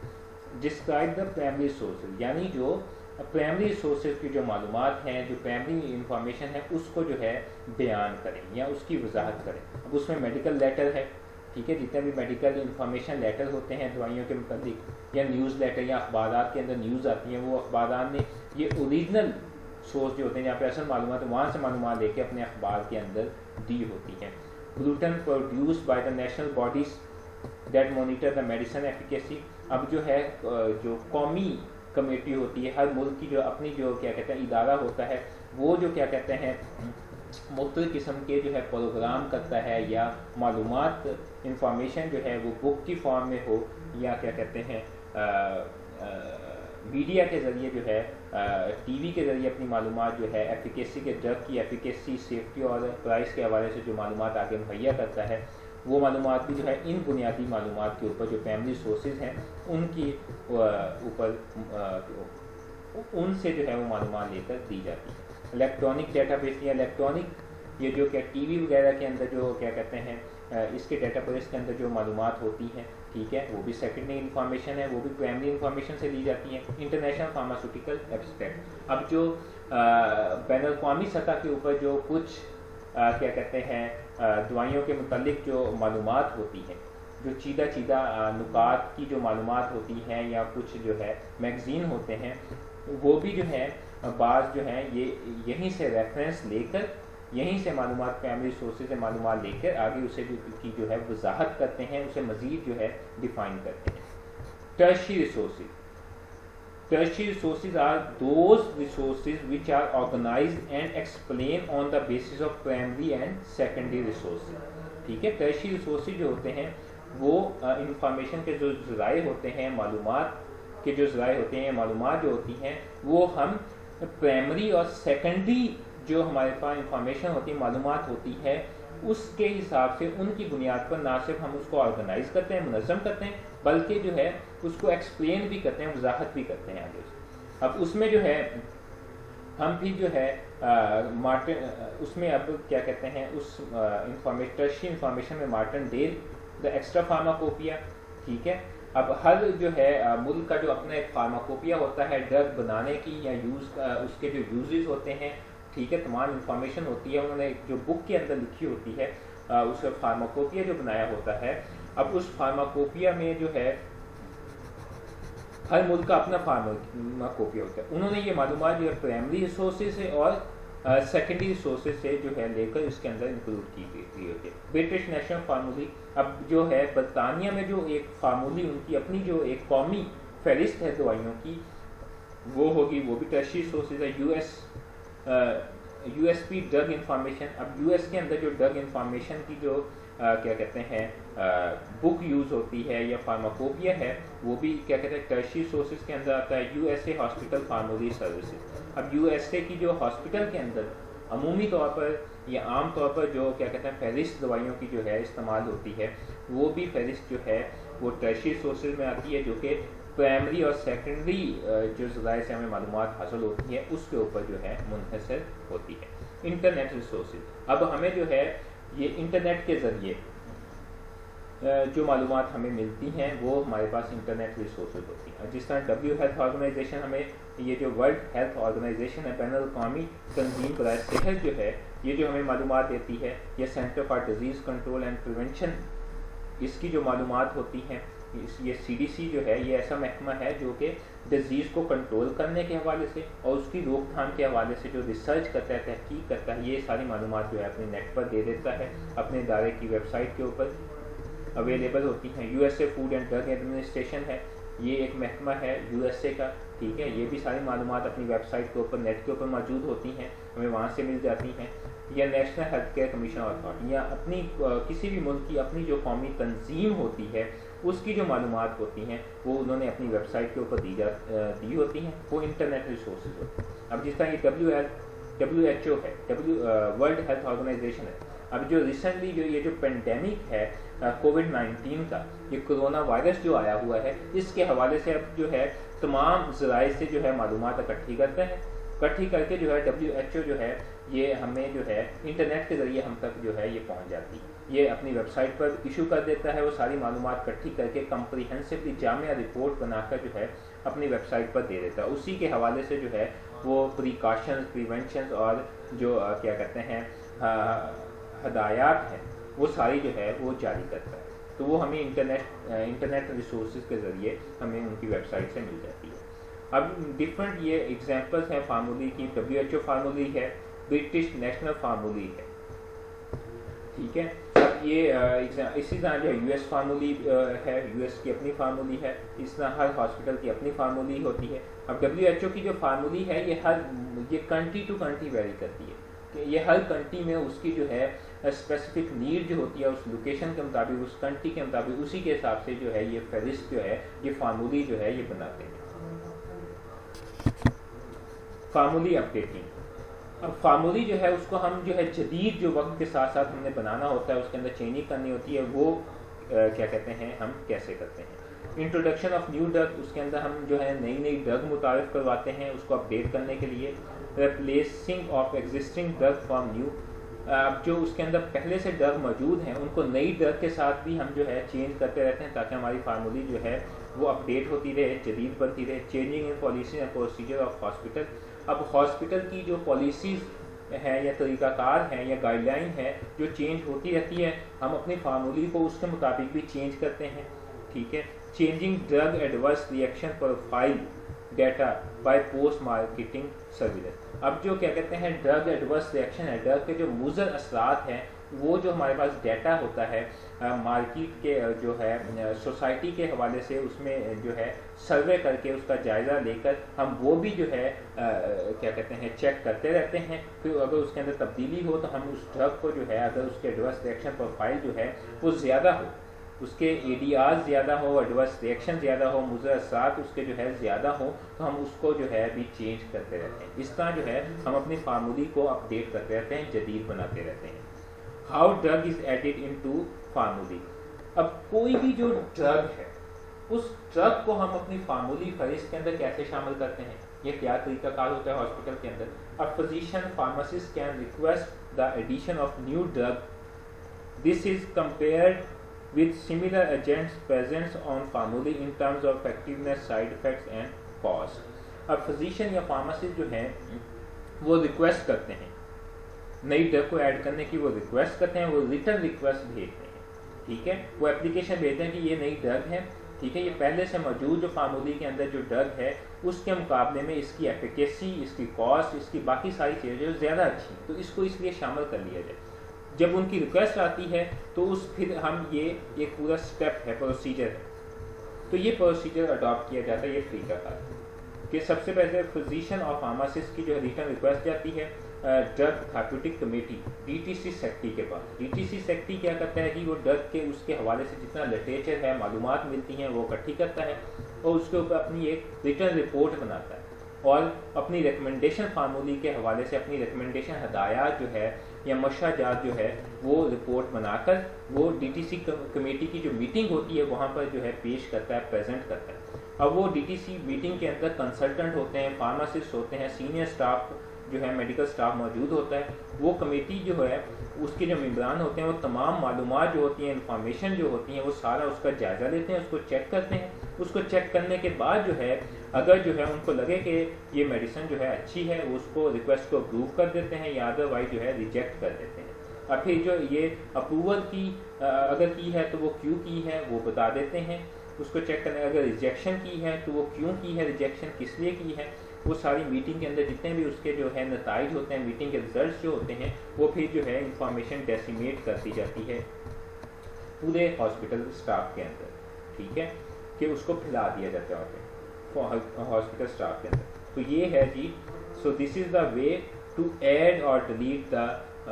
ڈسکرائب دا پرائمری ریسورسز, یعنی جو پرائمری ریسورسز کی جو معلومات ہیں, جو پرائمری انفارمیشن ہے, اس کو جو ہے بیان کریں یا اس کی وضاحت کریں. اب اس میں میڈیکل لیٹر ہے. ٹھیک ہے, جتنے بھی میڈیکل انفارمیشن لیٹر ہوتے ہیں دوائیوں کے متعلق, یا نیوز لیٹر یا اخبارات کے اندر نیوز آتی ہیں, وہ اخبارات نے یہ اوریجنل سورس جو ہوتے ہیں جہاں پہ اصل معلومات وہاں سے معلومات لے کے اپنے اخبار کے اندر دی ہوتی ہیں. gluten produced by the national bodies that monitor the medicine efficacy. اب جو ہے جو قومی کمیٹی ہوتی ہے ہر ملک کی جو اپنی جو کیا کہتے ہیں ادارہ ہوتا ہے وہ جو کیا کہتے ہیں مختلف قسم کے جو ہے پروگرام کرتا ہے یا معلومات انفارمیشن جو ہے وہ بک کی فارم میں ہو یا کیا کہتے ہیں میڈیا کے ذریعے جو ہے ٹی وی کے ذریعے اپنی معلومات جو ہے ایفیکیسی کے ڈرگ کی ایفیکیسی سیفٹی اور پرائس کے حوالے سے جو معلومات آگے مہیا کرتا ہے وہ معلومات بھی جو ہے ان بنیادی معلومات کے اوپر جو فیملی سورسز ہیں ان کی اوپر ان سے جو ہے وہ معلومات لے کر دی جاتی ہے. الیکٹرانک ڈیٹا بیس یا الیکٹرانک یہ جو کیا ٹی وی وغیرہ کے اندر جو کیا کہتے ہیں اس کے ڈیٹا بیس کے اندر جو معلومات ہوتی ہیں ٹھیک ہے وہ بھی سیکنڈری انفارمیشن ہے وہ بھی پرائمری انفارمیشن سے لی جاتی ہیں. انٹرنیشنل فارماسیوٹیکل ایبسٹریکٹ اب جو بین الاقوامی سطح کے اوپر جو کچھ کیا کہتے ہیں دوائیوں کے متعلق جو معلومات ہوتی ہیں جو چیدہ نکات کی جو معلومات ہوتی ہیں یا کچھ جو ہے میگزین ہوتے ہیں وہ بھی جو ہے بعض جو ہیں یہ یہیں سے ریفرنس لے کر یہیں سے معلومات پرائمری سورسز سے معلومات لے کر آگے اسے جو ہے وضاحت کرتے ہیں اسے مزید جو ہے ڈیفائن کرتے ہیں. Tertiary resources Tertiary resources are those resources which are organized and explained on the basis of primary and secondary resources. ٹھیک ہے tertiary resources جو ہوتے ہیں وہ انفارمیشن کے جو ذرائع ہوتے ہیں معلومات کے جو ذرائع ہوتے ہیں معلومات جو ہوتی ہیں وہ ہم پرائمری اور سیکنڈری جو ہمارے پاس انفارمیشن ہوتی ہے معلومات ہوتی ہے اس کے حساب سے ان کی بنیاد پر نہ صرف ہم اس کو آرگنائز کرتے ہیں منظم کرتے ہیں بلکہ جو ہے اس کو ایکسپلین بھی کرتے ہیں وضاحت بھی کرتے ہیں آگے. اب اس میں جو ہے ہم بھی جو ہے اس میں اب کیا کہتے ہیں اس ٹرشری انفارمیشن میں Martindale the extra pharmacopoeia ٹھیک ہے. اب ہر جو ہے ملک کا جو اپنا ایک فارماکوپیا ہوتا ہے ڈرگ بنانے کی یا یوز اس کے جو یوزز ہوتے ہیں ٹھیک ہے تمام انفارمیشن ہوتی ہے انہوں نے جو بک کے اندر لکھی ہوتی ہے اس کا فارماکوپیا جو بنایا ہوتا ہے. اب اس فارماکوپیا میں جو ہے ہر ملک کا اپنا فارماکوپیا ہوتا ہے انہوں نے یہ معلومات جو ہے پرائمری ریسورسز سے اور سیکنڈری ریسورسز سے جو ہے لے کر اس کے اندر انکلوڈ کی گئی ہوتی ہے. برٹش نیشنل فارمولی اب جو ہے برطانیہ میں جو ایک فارمولی ان کی اپنی جو ایک قومی فہرست ہے دوائیوں کی وہ ہوگی وہ بھی ٹرشری ریسورسز ہے. U S P drug information اب یو ایس کے اندر جو ڈرگ انفارمیشن کی جو کیا کہتے ہیں بک یوز ہوتی ہے یا فارماکوپیا ہے وہ بھی کیا کہتے ہیں ٹرشری سورسز کے اندر آتا ہے. U S a hospital formulae services اب یو ایس اے کی جو ہاسپٹل کے اندر عمومی طور پر یا عام طور پر جو کیا کہتے ہیں فہرست دوائیوں کی جو ہے استعمال ہوتی ہے وہ بھی فہرست جو ہے وہ ٹرشری سورسز میں آتی ہے جو کہ پرائمری اور سیکنڈری جو ذرائع سے ہمیں معلومات حاصل ہوتی ہے اس کے اوپر جو ہے منحصر ہوتی ہے. انٹرنیٹ ریسورسز اب ہمیں جو ہے یہ انٹرنیٹ کے ذریعے جو معلومات ہمیں ملتی ہیں وہ ہمارے پاس انٹرنیٹ ریسورسز ہوتی ہیں. جس طرح ڈبلیو ہیلتھ آرگنائزیشن ہمیں یہ جو ورلڈ ہیلتھ آرگنائزیشن ہے بین الاقوامی تنظیم برائے صحت جو ہے یہ جو ہمیں معلومات دیتی ہے یا centre for disease control and prevention اس کی جو معلومات ہوتی ہیں یہ سی ڈی سی جو ہے یہ ایسا محکمہ ہے جو کہ ڈیزیز کو کنٹرول کرنے کے حوالے سے اور اس کی روک تھام کے حوالے سے جو ریسرچ کرتا ہے تحقیق کرتا ہے یہ ساری معلومات جو ہے اپنے نیٹ پر دے دیتا ہے اپنے ادارے کی ویب سائٹ کے اوپر اویلیبل ہوتی ہیں. U S a food and drug administration ہے یہ ایک محکمہ ہے یو ایس اے کا ٹھیک ہے یہ بھی ساری معلومات اپنی ویب سائٹ کے اوپر نیٹ کے اوپر موجود ہوتی ہیں ہمیں وہاں سے مل جاتی ہیں. یا national health care commission authority یا اپنی کسی بھی ملک کی اپنی جو قومی تنظیم ہوتی ہے اس کی جو معلومات ہوتی ہیں وہ انہوں نے اپنی ویب سائٹ کے اوپر دی ہوتی ہیں وہ انٹرنیٹ ریسورسز ہوتے ہیں. اب جس طرح یہ WHO ہے ورلڈ ہیلتھ آرگنائزیشن ہے. اب جو ریسنٹلی جو یہ جو پینڈیمک ہے کووڈ-19 کا یہ کرونا وائرس جو آیا ہوا ہے اس کے حوالے سے اب جو ہے تمام ذرائع سے جو ہے معلومات اکٹھی کرتے ہیں اکٹھی کر کے جو ہے WHO جو ہے یہ ہمیں جو ہے انٹرنیٹ کے ذریعے ہم تک جو ہے یہ پہنچ جاتی ہے یہ اپنی ویب سائٹ پر ایشو کر دیتا ہے وہ ساری معلومات اکٹھی کر کے کمپریہنسولی جامع رپورٹ بنا کر جو ہے اپنی ویب سائٹ پر دے دیتا ہے. اسی کے حوالے سے جو ہے وہ پریکاشنز پریونشنز اور جو کیا کہتے ہیں ہدایات ہیں وہ ساری جو ہے وہ جاری کرتا ہے. تو وہ ہمیں انٹرنیٹ ریسورسز کے ذریعے ہمیں ان کی ویب سائٹ سے مل جاتی ہے. اب ڈفرینٹ یہ ایگزامپلس ہیں فارمولی کی. WHO فارمولی ہے برٹش نیشنل فارمولی ہے ٹھیک ہے. یہ اسی طرح جو یو ایس فارمولی ہے، یو ایس کی اپنی فارمولی ہے، اس طرح ہر ہاسپٹل کی اپنی فارمولی ہوتی ہے. اب WHO کی جو فارمولی ہے یہ کنٹری ٹو کنٹری ویری کرتی ہے کہ یہ ہر کنٹری میں اس کی جو ہے اسپیسیفک نیڈ جو ہوتی ہے اس لوکیشن کے مطابق، اس کنٹری کے مطابق، اسی کے حساب سے جو ہے یہ فہرست جو ہے، یہ فارمولی جو ہے یہ بناتے ہیں. Formulae updating. اب فارمولی جو ہے اس کو ہم جو ہے جدید جو وقت کے ساتھ ساتھ ہم نے بنانا ہوتا ہے، اس کے اندر چینجنگ کرنی ہوتی ہے، وہ کیا کہتے ہیں ہم کیسے کرتے ہیں. انٹروڈکشن آف نیو ڈرگ، اس کے اندر ہم جو ہے نئی ڈرگ متعارف کرواتے ہیں اس کو اپڈیٹ کرنے کے لیے. Replacing of existing drug from new, اب جو اس کے اندر پہلے سے ڈرگ موجود ہیں ان کو نئی ڈرگ کے ساتھ بھی ہم جو ہے چینج کرتے رہتے ہیں تاکہ ہماری فارمولی جو ہے وہ اپڈیٹ ہوتی رہے، جدید بنتی رہے. Changing in policy and procedure of hospital, اب ہاسپٹل کی جو پالیسیز ہیں یا طریقہ کار ہیں یا گائیڈ لائن ہے جو چینج ہوتی رہتی ہے، ہم اپنی فارمولی کو اس کے مطابق بھی چینج کرتے ہیں. ٹھیک ہے. Changing drug adverse reaction profile data by post marketing surveillance. اب جو کیا کہتے ہیں ڈرگ ایڈورس ریئیکشن ہے، ڈرگ کے جو مضر اثرات ہیں، وہ جو ہمارے پاس ڈیٹا ہوتا ہے مارکیٹ کے جو ہے سوسائٹی کے حوالے سے، اس میں جو ہے سروے کر کے اس کا جائزہ لے کر ہم وہ بھی جو ہے کیا کہتے ہیں چیک کرتے رہتے ہیں. پھر اگر اس کے اندر تبدیلی ہو تو ہم اس ڈرگ کو جو ہے، اگر اس کے ایڈورس ریئیکشن پروفائل جو ہے وہ زیادہ ہو، اس کے ADR زیادہ ہو، ایڈورس ریئیکشن زیادہ ہو، مضر اثرات اس کے جو ہے زیادہ ہو، تو ہم اس کو جو ہے بھی چینج کرتے رہتے ہیں. اس طرح جو ہے ہم اپنی فارمولی کو اپڈیٹ کرتے رہتے ہیں، جدید بناتے رہتے ہیں. How drug is added into formulae. اب کوئی بھی جو ڈرگ ہے اس ڈرگ کو ہم اپنی فارمولی فہرست کے اندر کیسے شامل کرتے ہیں، یہ کیا طریقہ کار ہوتا ہے ہاسپٹل کے اندر. اب physician pharmacist can request the addition of new drug. This is compared with similar agents present on formula in terms of effectiveness, side effects and cost. اب فزیشین یا فارماسسٹ جو ہیں وہ ریکویسٹ کرتے ہیں نئی ڈرگ کو ایڈ کرنے کی، وہ ریکویسٹ کرتے ہیں، وہ ریٹرن ریکویسٹ بھیجتے ہیں. ٹھیک ہے. وہ اپلیکیشن بھیجتے ہیں کہ یہ نئی ڈرگ ہے، ٹھیک ہے، یہ پہلے سے موجود جو فارمولی کے اندر جو ڈرگ ہے اس کے مقابلے میں اس کی ایفیکیسی، اس کی کاسٹ، اس کی باقی ساری چیزیں جو زیادہ اچھی ہیں، تو اس کو اس لیے شامل کر لیا جائے. جب ان کی ریکویسٹ آتی ہے تو پھر ہم یہ ایک پورا اسٹیپ ہے، پروسیجر ہے، تو یہ پروسیجر اڈاپٹ کیا جاتا ہے. یہ طریقہ کار کہ سب سے پہلے فزیشین اور فارماسسٹ کی جو ریٹرن ریکویسٹ جاتی ہے drug therapeutic committee DTC secretary کے پاس. DTC سیکٹری کیا کرتا ہے کہ وہ ڈرگ کے اس کے حوالے سے جتنا لٹریچر ہے، معلومات ملتی ہیں، وہ اکٹھی کرتا ہے اور اس کے اوپر اپنی ایک ریٹرن رپورٹ بناتا ہے اور اپنی ریکمنڈیشن فارمولی کے حوالے سے اپنی ریکمنڈیشن ہدایات جو ہے یا مشورہ جات جو ہے وہ رپورٹ بنا کر وہ DTC کمیٹی کی جو میٹنگ ہوتی ہے وہاں پر جو ہے پیش کرتا ہے، پریزنٹ کرتا ہے. اب وہ DTC میٹنگ کے اندر کنسلٹنٹ ہوتے ہیں، فارماسسٹ ہوتے ہیں، سینئر اسٹاف جو ہے میڈیکل اسٹاف موجود ہوتا ہے. وہ کمیٹی جو ہے اس کے جو ممبران ہوتے ہیں وہ تمام معلومات جو ہوتی ہیں، انفارمیشن جو ہوتی ہیں، وہ سارا اس کا جائزہ لیتے ہیں، اس کو چیک کرتے ہیں. اس کو چیک کرنے کے بعد جو ہے اگر جو ہے ان کو لگے کہ یہ میڈیسن جو ہے اچھی ہے، اس کو ریکویسٹ کو اپروو کر دیتے ہیں یا ادر وائز جو ہے ریجیکٹ کر دیتے ہیں. اور پھر جو یہ اپروول کی اگر کی ہے تو وہ کیوں کی ہے وہ بتا دیتے ہیں. اس کو چیک کرنے اگر ریجیکشن کی ہے تو وہ کیوں کی ہے، ریجیکشن کس لیے کی ہے، وہ ساری میٹنگ کے اندر جتنے بھی اس کے جو ہے نتائج ہوتے ہیں، میٹنگ کے ریزلٹس جو ہوتے ہیں، وہ پھر جو ہے انفارمیشن ڈیسیمیٹ کر دی جاتی ہے پورے ہاسپٹل اسٹاف کے اندر. ٹھیک ہے، کہ اس کو پھیلا دیا جاتا ہے ہاسپٹل اسٹاف کے اندر. تو یہ ہے جی. سو دس از دا وے ٹو ایڈ اور delete the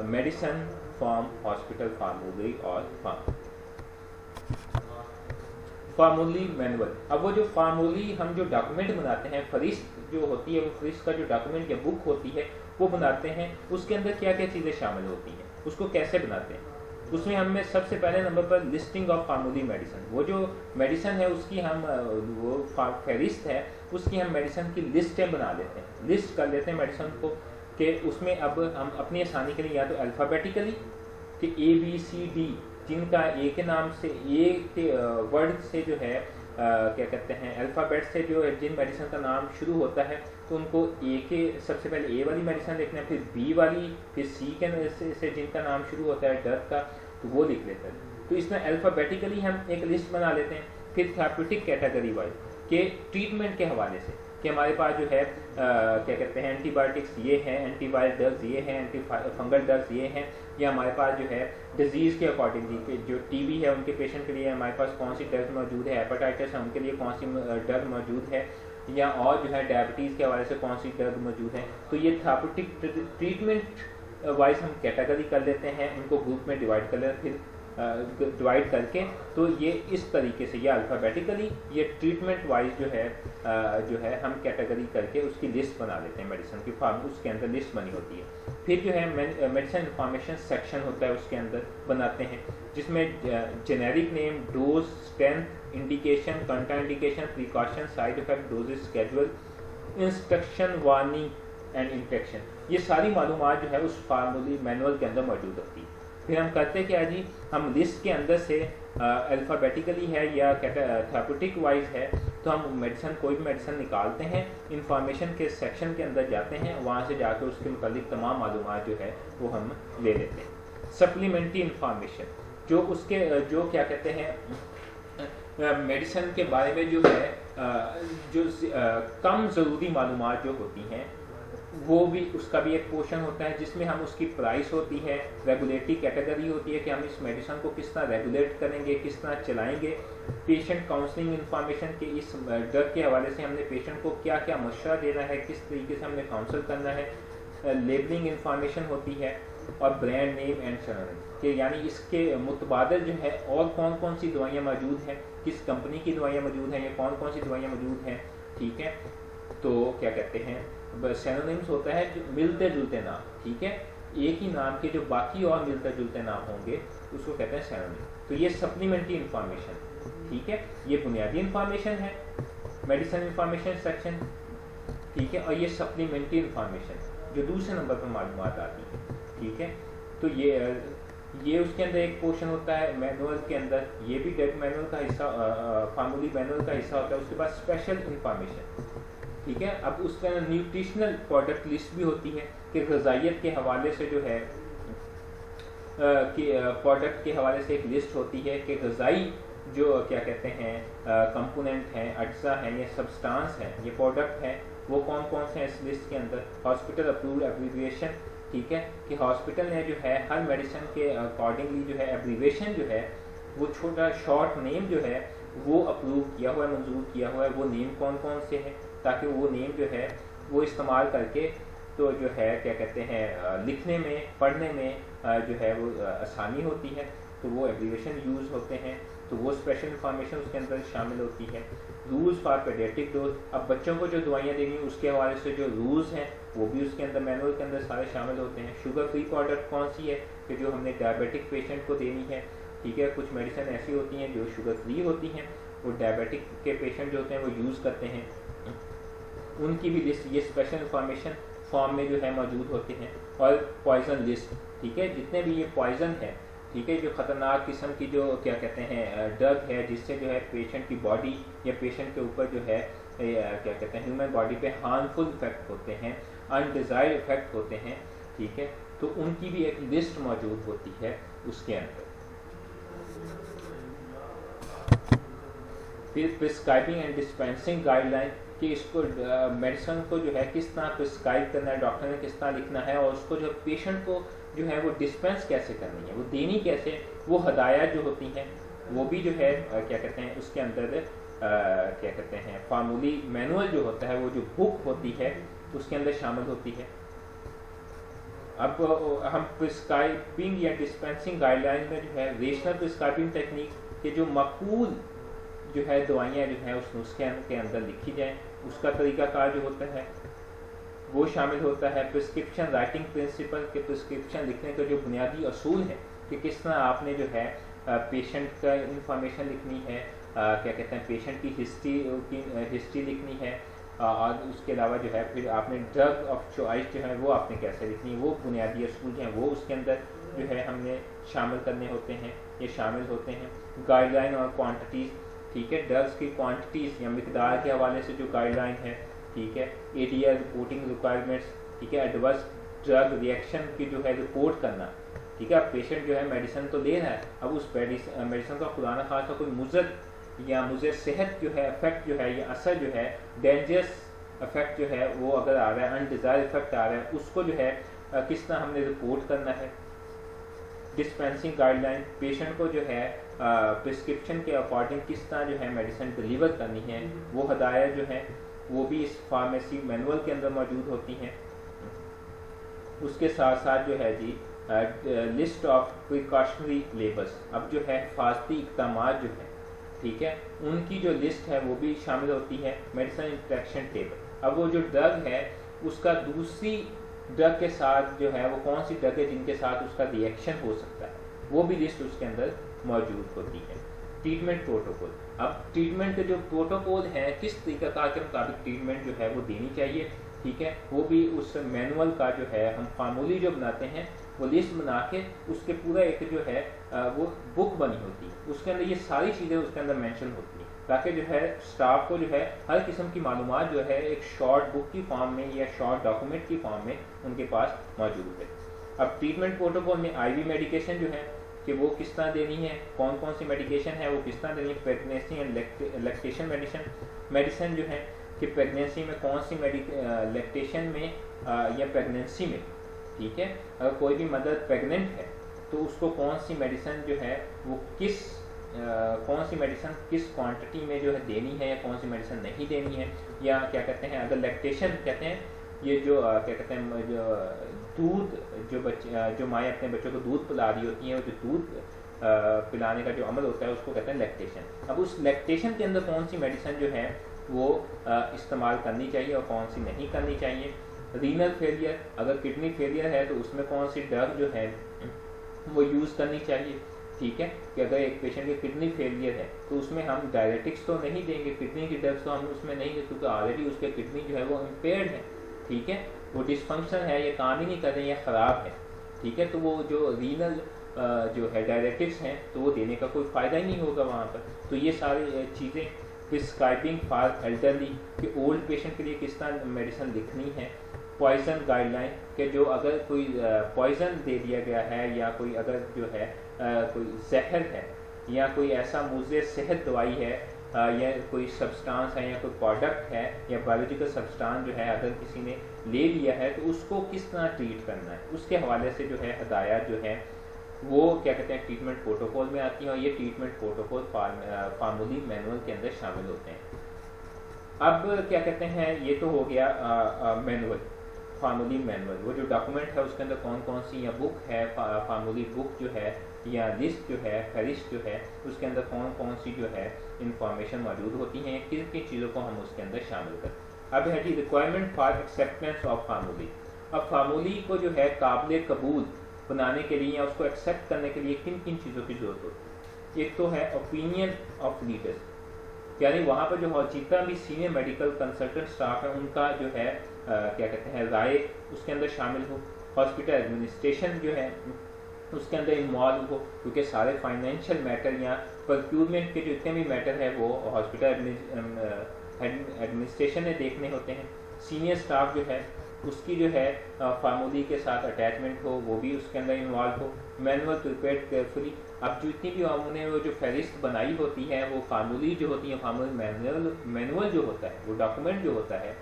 medicine from hospital formulae اور فارمولی مینول. اب وہ جو فارمولی ہم جو ڈاکومنٹ بناتے ہیں، فہرست جو ہوتی ہے، وہ فہرست کا جو ڈاکومنٹ یا بک ہوتی ہے وہ بناتے ہیں. اس کے اندر کیا کیا چیزیں شامل ہوتی ہیں، اس کو کیسے بناتے ہیں. اس میں ہمیں سب سے پہلے number per listing of formulae medicine. وہ جو میڈیسن ہے اس کی ہم وہ فہرست ہے، اس کی ہم میڈیسن کی لسٹیں بنا لیتے ہیں، لسٹ کر لیتے ہیں میڈیسن کو کہ اس میں اب ہم اپنی آسانی کے لیے یا تو الفابیٹیکلی کہ ABCD جن کا اے کے نام سے، اے کے ورڈ سے جو ہے کیا کہتے ہیں الفابیٹ سے جو جن میڈیسن کا نام شروع ہوتا ہے تو ان کو اے کے سب سے پہلے اے والی میڈیسن لکھنا ہے، پھر بی والی، پھر سی کے سے جن کا نام شروع ہوتا ہے ڈرگ کا تو وہ لکھ لیتے ہیں. تو اس میں الفابیٹیکلی ہم ایک لسٹ بنا لیتے ہیں. پھر تھراپیوٹک کیٹیگری وائز کہ ٹریٹمنٹ کے حوالے سے کہ ہمارے پاس جو ہے کیا کہتے ہیں اینٹی بایوٹکس یہ ہیں، اینٹی وائرل ڈرگز یہ ہیں، اینٹی فنگل ڈرگز یہ ہیں، یا ہمارے پاس جو ہے ڈیزیز کے اکارڈنگلی کہ جو ٹی بی ہے ان کے پیشنٹ کے لیے ہمارے پاس کون سی ڈرگ موجود ہے، ہیپاٹائٹس ہے ان کے لیے کون سی ڈرگ موجود ہے، یا اور جو ہے ڈائبٹیز کے حوالے سے کون سی ڈرگ موجود ہے. تو یہ تھراپوٹک ٹریٹمنٹ وائز ہم کیٹیگری کر لیتے ہیں، ان کو گروپ میں ڈیوائڈ کر لیتے ہیں، پھر ڈیوائڈ کر کے تو یہ اس طریقے سے یہ الفابیٹیکلی یہ ٹریٹمنٹ وائز جو ہے ہم کیٹیگری کر کے اس کی لسٹ بنا لیتے ہیں میڈیسن کی فارم، اس کے اندر لسٹ بنی ہوتی ہے. پھر جو ہے میڈیسن انفارمیشن سیکشن ہوتا ہے، اس کے اندر بناتے ہیں جس میں generic name, dose, strength, indication, contraindication, precaution, side effect, dose schedule, instruction, warning and infection, یہ ساری معلومات جو ہے اس فارمولی مینول کے اندر موجود ہوتی ہے. پھر ہم کرتے کیا جی، ہم لسٹ کے اندر سے الفابیٹیکلی ہے یا تھراپوٹک وائز ہے تو ہم میڈیسن کوئی بھی میڈیسن نکالتے ہیں، انفارمیشن کے سیکشن کے اندر جاتے ہیں، وہاں سے جا کے اس کے متعلق تمام معلومات جو ہے وہ ہم لے لیتے ہیں. سپلیمنٹری انفارمیشن جو اس کے جو کیا کہتے ہیں میڈیسن کے بارے میں جو ہے جو کم ضروری معلومات جو ہوتی ہیں وہ بھی اس کا بھی ایک پورشن ہوتا ہے جس میں ہم اس کی پرائس ہوتی ہے، ریگولیٹری کیٹیگری ہوتی ہے کہ ہم اس میڈیسن کو کس طرح ریگولیٹ کریں گے، کس طرح چلائیں گے، پیشنٹ کاؤنسلنگ انفارمیشن کہ اس ڈرگ کے حوالے سے ہم نے پیشنٹ کو کیا کیا مشورہ دینا ہے، کس طریقے سے ہم نے کاؤنسل کرنا ہے، لیبلنگ انفارمیشن ہوتی ہے، اور برانڈ نیم اینڈ سرنیم کہ یعنی اس کے متبادل جو ہے اور کون کون سی دوائیاں موجود ہیں، کس کمپنی کی دوائیاں موجود ہیں یا کون کون سی دوائیاں موجود ہیں. ٹھیک ہے، تو کیا کہتے ہیں سینونیمز ہوتا ہے جو ملتے جلتے نام، ٹھیک ہے، ایک ہی نام کے جو باقی اور ملتے جلتے نام ہوں گے اس کو کہتے ہیں سینونیم. تو یہ سپلیمنٹری انفارمیشن، ٹھیک ہے، یہ بنیادی انفارمیشن ہے میڈیسن انفارمیشن سیکشن، ٹھیک ہے، اور یہ سپلیمنٹری انفارمیشن جو دوسرے نمبر پر معلومات آتی ہے. ٹھیک ہے، تو یہ اس کے اندر ایک پورشن ہوتا ہے مینول کے اندر، یہ بھی ڈرگ مینول کا حصہ، فارمولی مینول کا حصہ ہوتا ہے. اس کے بعد اسپیشل انفارمیشن، ٹھیک ہے. اب اس کے اندر نیوٹریشنل پروڈکٹ لسٹ بھی ہوتی ہے کہ غذائیت کے حوالے سے جو ہے کہ پروڈکٹ کے حوالے سے ایک لسٹ ہوتی ہے کہ غذائی جو کیا کہتے ہیں کمپوننٹ ہیں، اجزاء ہیں، یہ سبسٹانس ہیں، یہ پروڈکٹ ہیں، وہ کون کون سے ہیں اس لسٹ کے اندر. ہاسپٹل اپرووڈ ایبریویشن، ٹھیک ہے، کہ ہاسپٹل نے جو ہے ہر میڈیسن کے اکارڈنگلی جو ہے ایبریویشن جو ہے وہ چھوٹا شارٹ نیم جو ہے وہ اپروو کیا ہوا ہے، منظور کیا ہوا ہے، وہ نیم کون کون سے ہیں تاکہ وہ نیم جو ہے وہ استعمال کر کے تو جو ہے کیا کہتے ہیں لکھنے میں پڑھنے میں جو ہے وہ آسانی ہوتی ہے، تو وہ ایبریویشن یوز ہوتے ہیں. تو وہ اسپیشل انفارمیشن اس کے اندر شامل ہوتی ہے. رولز فار پیڈیاٹرک ڈوز، اب بچوں کو جو دوائیاں دینی ہیں اس کے حوالے سے جو رولز ہیں وہ بھی اس کے اندر مینول کے اندر سارے شامل ہوتے ہیں. شوگر فری پروڈکٹ کون سی ہے کہ جو ہم نے ڈائبیٹک پیشنٹ کو دینی ہے، ٹھیک ہے. کچھ میڈیسن ایسی ہوتی ہیں جو شوگر فری ہوتی ہیں، وہ ڈائبیٹک کے پیشنٹ جو ہوتے ہیں وہ یوز کرتے ہیں، ان کی بھی لسٹ یہ اسپیشل انفارمیشن فارم میں جو ہے موجود ہوتے ہیں. اور پوائزن لسٹ، ٹھیک ہے، جتنے بھی یہ پوائزن ہے، ٹھیک ہے، جو خطرناک قسم کی جو کیا کہتے ہیں ڈرگ ہے جس سے جو ہے پیشنٹ کی باڈی یا پیشنٹ کے اوپر جو ہے کیا کہتے ہیں ہیومن باڈی پہ ہارمفل افیکٹ ہوتے ہیں، انڈیزائرڈ افیکٹ ہوتے ہیں، ٹھیک ہے، تو ان کی بھی ایک لسٹ موجود ہوتی ہے اس کے اندر. پھر prescribing and dispensing guide line کہ اس کو میڈیسن کو جو ہے کس طرح پرسکرائب کرنا ہے، ڈاکٹر نے کس طرح لکھنا ہے، اور اس کو جو پیشنٹ کو جو ہے وہ ڈسپینس کیسے کرنی ہے، وہ دینی کیسے، وہ ہدایات جو ہوتی ہیں وہ بھی جو ہے کیا کہتے ہیں اس کے اندر کیا کہتے ہیں فارمولی مینول جو ہوتا ہے وہ جو بک ہوتی ہے اس کے اندر شامل ہوتی ہے. اب ہم پرسکرائبنگ یا ڈسپینسنگ گائیڈ لائن میں جو ہے ریشنل پرسکرائبنگ ٹیکنیک کہ جو معقول جو ہے دوائیاں جو ہیں اس نسخے کے اندر لکھی جائیں اس کا طریقہ کار جو ہوتا ہے وہ شامل ہوتا ہے. پرسکرپشن رائٹنگ پرنسپل کہ پرسکرپشن لکھنے کا جو بنیادی اصول ہے کہ کس طرح آپ نے جو ہے پیشنٹ کا انفارمیشن لکھنی ہے، کیا کہتے ہیں پیشنٹ کی ہسٹری لکھنی ہے، اور اس کے علاوہ جو ہے پھر آپ نے ڈرگ آف چوائس جو ہے وہ آپ نے کیسے لکھنی ہے، وہ بنیادی اصول جو ہیں وہ اس کے اندر جو ہے ہم نے شامل کرنے ہوتے ہیں، یہ شامل ہوتے ہیں. گائیڈ لائن اور کوانٹٹیز، ٹھیک ہے، ڈرگس کی کوانٹٹیز یا مقدار کے حوالے سے جو گائیڈ لائن ہے، ٹھیک ہے. ADL رپورٹنگ ریکوائرمنٹس، ٹھیک ہے. ایڈورس ڈرگ ریئیکشن کی جو ہے رپورٹ کرنا، ٹھیک ہے. اب پیشنٹ جو ہے میڈیسن تو لے رہا ہے، اب اس میڈیسن کا خدا نخواستہ کوئی مضر یا مضر صحت جو ہے افیکٹ جو ہے یا اثر جو ہے ڈینجرس افیکٹ جو ہے وہ اگر آ رہا ہے، انڈیزائر افیکٹ آ رہا ہے، اس کو جو ہے کس طرح ہم نے رپورٹ کرنا ہے. ڈسپینسنگ گائیڈ لائن، پیشنٹ کو جو ہے پرسکرپشن کے اکارڈنگ کس طرح جو ہے میڈیسن ڈلیور کرنی ہے، وہ ہدایت جو ہیں وہ بھی اس فارمیسی مینول کے اندر موجود ہوتی ہیں. اس کے ساتھ ساتھ جو ہے جی لسٹ آف پریکاشنری لیبلس، اب جو ہے حفاظتی اقدامات جو ہیں، ٹھیک ہے، ان کی جو لسٹ ہے وہ بھی شامل ہوتی ہے. میڈیسن انٹریکشن ٹیبل، اب وہ جو ڈرگ ہے اس کا دوسری ڈرگ کے ساتھ جو ہے وہ کون سی ڈرگ ہے جن کے ساتھ اس کا ری ایکشن ہو سکتا ہے، وہ بھی لسٹ اس کے اندر موجود ہوتی ہے. ٹریٹمنٹ پروٹوکول، اب ٹریٹمنٹ کے جو پروٹوکول ہیں کس طریقہ کار کے مطابق ٹریٹمنٹ جو ہے وہ دینی چاہیے، ٹھیک ہے، وہ بھی اس مینول کا جو ہے ہم فارمولی جو بناتے ہیں وہ لسٹ بنا کے اس کے پورا ایک جو ہے وہ بک بنی ہوتی ہے، اس کے اندر یہ ساری چیزیں اس کے اندر مینشن ہوتی ہیں تاکہ جو ہے اسٹاف کو جو ہے ہر قسم کی معلومات جو ہے ایک شارٹ بک کی فارم میں یا شارٹ ڈاکومنٹ کی فارم میں ان کے پاس موجود ہے. اب ٹریٹمنٹ پروٹوکول میں آئی وی میڈیکیشن جو ہے کہ وہ کس طرح دینی ہے، کون کون سی میڈیکیشن ہے وہ کس طرح دینی ہے. پریگنینسی اینڈ لیکٹیشن میڈیسن جو ہے کہ پریگنینسی میں کون سی لیکٹیشن میں یا پریگنینسی میں، ٹھیک ہے، اگر کوئی بھی مدر پریگننٹ ہے تو اس کو کون سی میڈیسن جو ہے وہ کون سی میڈیسن کس کوانٹٹی میں جو ہے دینی ہے یا کون سی میڈیسن نہیں دینی ہے. یا کیا کہتے ہیں اگر لیکٹیشن کہتے ہیں یہ جو کیا کہتے ہیں جو دودھ جو مائیں اپنے بچوں کو دودھ پلا رہی ہوتی ہیں، وہ جو دودھ پلانے کا جو عمل ہوتا ہے اس کو کہتے ہیں لیکٹیشن. اب اس لیکٹیشن کے اندر کون سی میڈیسن جو ہے وہ استعمال کرنی چاہیے اور کون سی نہیں کرنی چاہیے. رینل فیلئر، اگر کڈنی فیلئر ہے تو اس میں کون سی ڈرگ جو ہے وہ یوز کرنی چاہیے، ٹھیک ہے، کہ اگر ایک پیشنٹ کی کڈنی فیلئر ہے تو اس میں ہم ڈائریٹکس تو نہیں دیں گے، کڈنی کی ڈرگس تو ہم اس میں نہیں دیں کیونکہ آلریڈی اس کے کڈنی جو ہے وہ امپیئرڈ ہے، ٹھیک ہے، وہ ڈس فنکشن ہے، یہ کام ہی نہیں کر رہے ہیں، یہ خراب ہے، ٹھیک ہے. تو وہ جو رینل جو ہے ڈائریٹکس ہیں تو وہ دینے کا کوئی فائدہ ہی نہیں ہوگا وہاں پر. تو یہ ساری چیزیں. پرسکرائبنگ فار ایلڈرلی کہ اولڈ پیشنٹ کے لیے کس طرح میڈیسن لکھنی ہے. پوائزن گائیڈ لائن کہ جو اگر کوئی پوائزن دے دیا گیا ہے یا کوئی اگر جو ہے کوئی زہر ہے یا کوئی ایسا مضر صحت دوائی ہے یا کوئی سبسٹانس ہے یا کوئی پروڈکٹ ہے یا بایولوجیکل سبسٹانس جو ہے اگر کسی نے لے لیا ہے تو اس کو کس طرح ٹریٹ کرنا ہے، اس کے حوالے سے جو ہے ہدایات جو ہے وہ کیا کہتے ہیں ٹریٹمنٹ پروٹوکول میں آتی ہیں اور یہ ٹریٹمنٹ پروٹوکول فارمولی مینول کے اندر شامل ہوتے ہیں. اب کیا کہتے ہیں یہ تو ہو گیا مینول، فارمولی مینول، وہ جو ڈاکومنٹ ہے اس کے اندر کون کون سی یا بک ہے، فارمولی بک جو ہے یا لسٹ جو ہے فہرست جو ہے اس کے اندر کون کون سی جو ہے انفارمیشن موجود ہوتی ہیں، کن کن چیزوں کو ہم اس کے اندر شامل کریں. اب ہے جی requirement for acceptance of formulary. اب فارمولی کو جو ہے قابل قبول بنانے کے لیے یا اس کو ایکسیپٹ کرنے کے لیے کن کن چیزوں کی ضرورت ہوتی ہے. ایک تو ہے اوپینین آف لیڈرز، یعنی وہاں پر جو جتنا بھی سینئر میڈیکل کنسلٹنٹ اسٹاف ہے ان کا جو ہے کیا کہتے ہیں رائے اس کے اندر شامل ہو. ہاسپٹل ایڈمنسٹریشن جو ہے اس کے اندر انوالو ہو کیونکہ سارے فائنینشیل میٹر یا پروکیورمنٹ کے جو اتنے بھی میٹر ہے وہ ہاسپٹل ایڈمنسٹریشن نے دیکھنے ہوتے ہیں. سینئر اسٹاف جو ہے اس کی جو ہے فارمولی کے ساتھ اٹیچمنٹ ہو وہ بھی اس کے اندر انوالو ہو. مینول پریپیئرڈ کیئرفلی، اب جتنی بھی ہم نے وہ جو فہرست بنائی ہوتی ہے وہ فارمولی جو ہوتی ہے فارمولی مینول جو ہوتا ہے وہ ڈاکومنٹ جو ہوتا ہے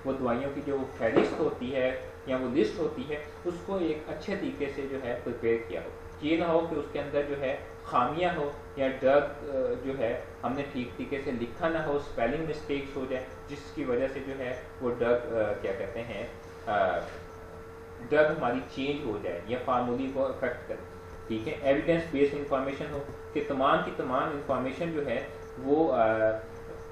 وہ دوائیوں کی جو فہرست ہوتی ہے یا وہ لسٹ ہوتی ہے اس کو ایک اچھے طریقے سے جو ہے پریپیئر کیا ہو. یہ نہ ہو کہ اس کے اندر جو ہے خامیاں ہو یا ڈرگ جو ہے ہم نے ٹھیک طریقے سے لکھا نہ ہو، اسپیلنگ مسٹیکس ہو جائے جس کی وجہ سے جو ہے وہ ڈرگ کیا کہتے ہیں ڈرگ ہماری چینج ہو جائے یا فارمولی کو افیکٹ کرے، ٹھیک ہے. ایویڈنس بیسڈ انفارمیشن ہو کہ تمام کی تمام انفارمیشن جو ہے وہ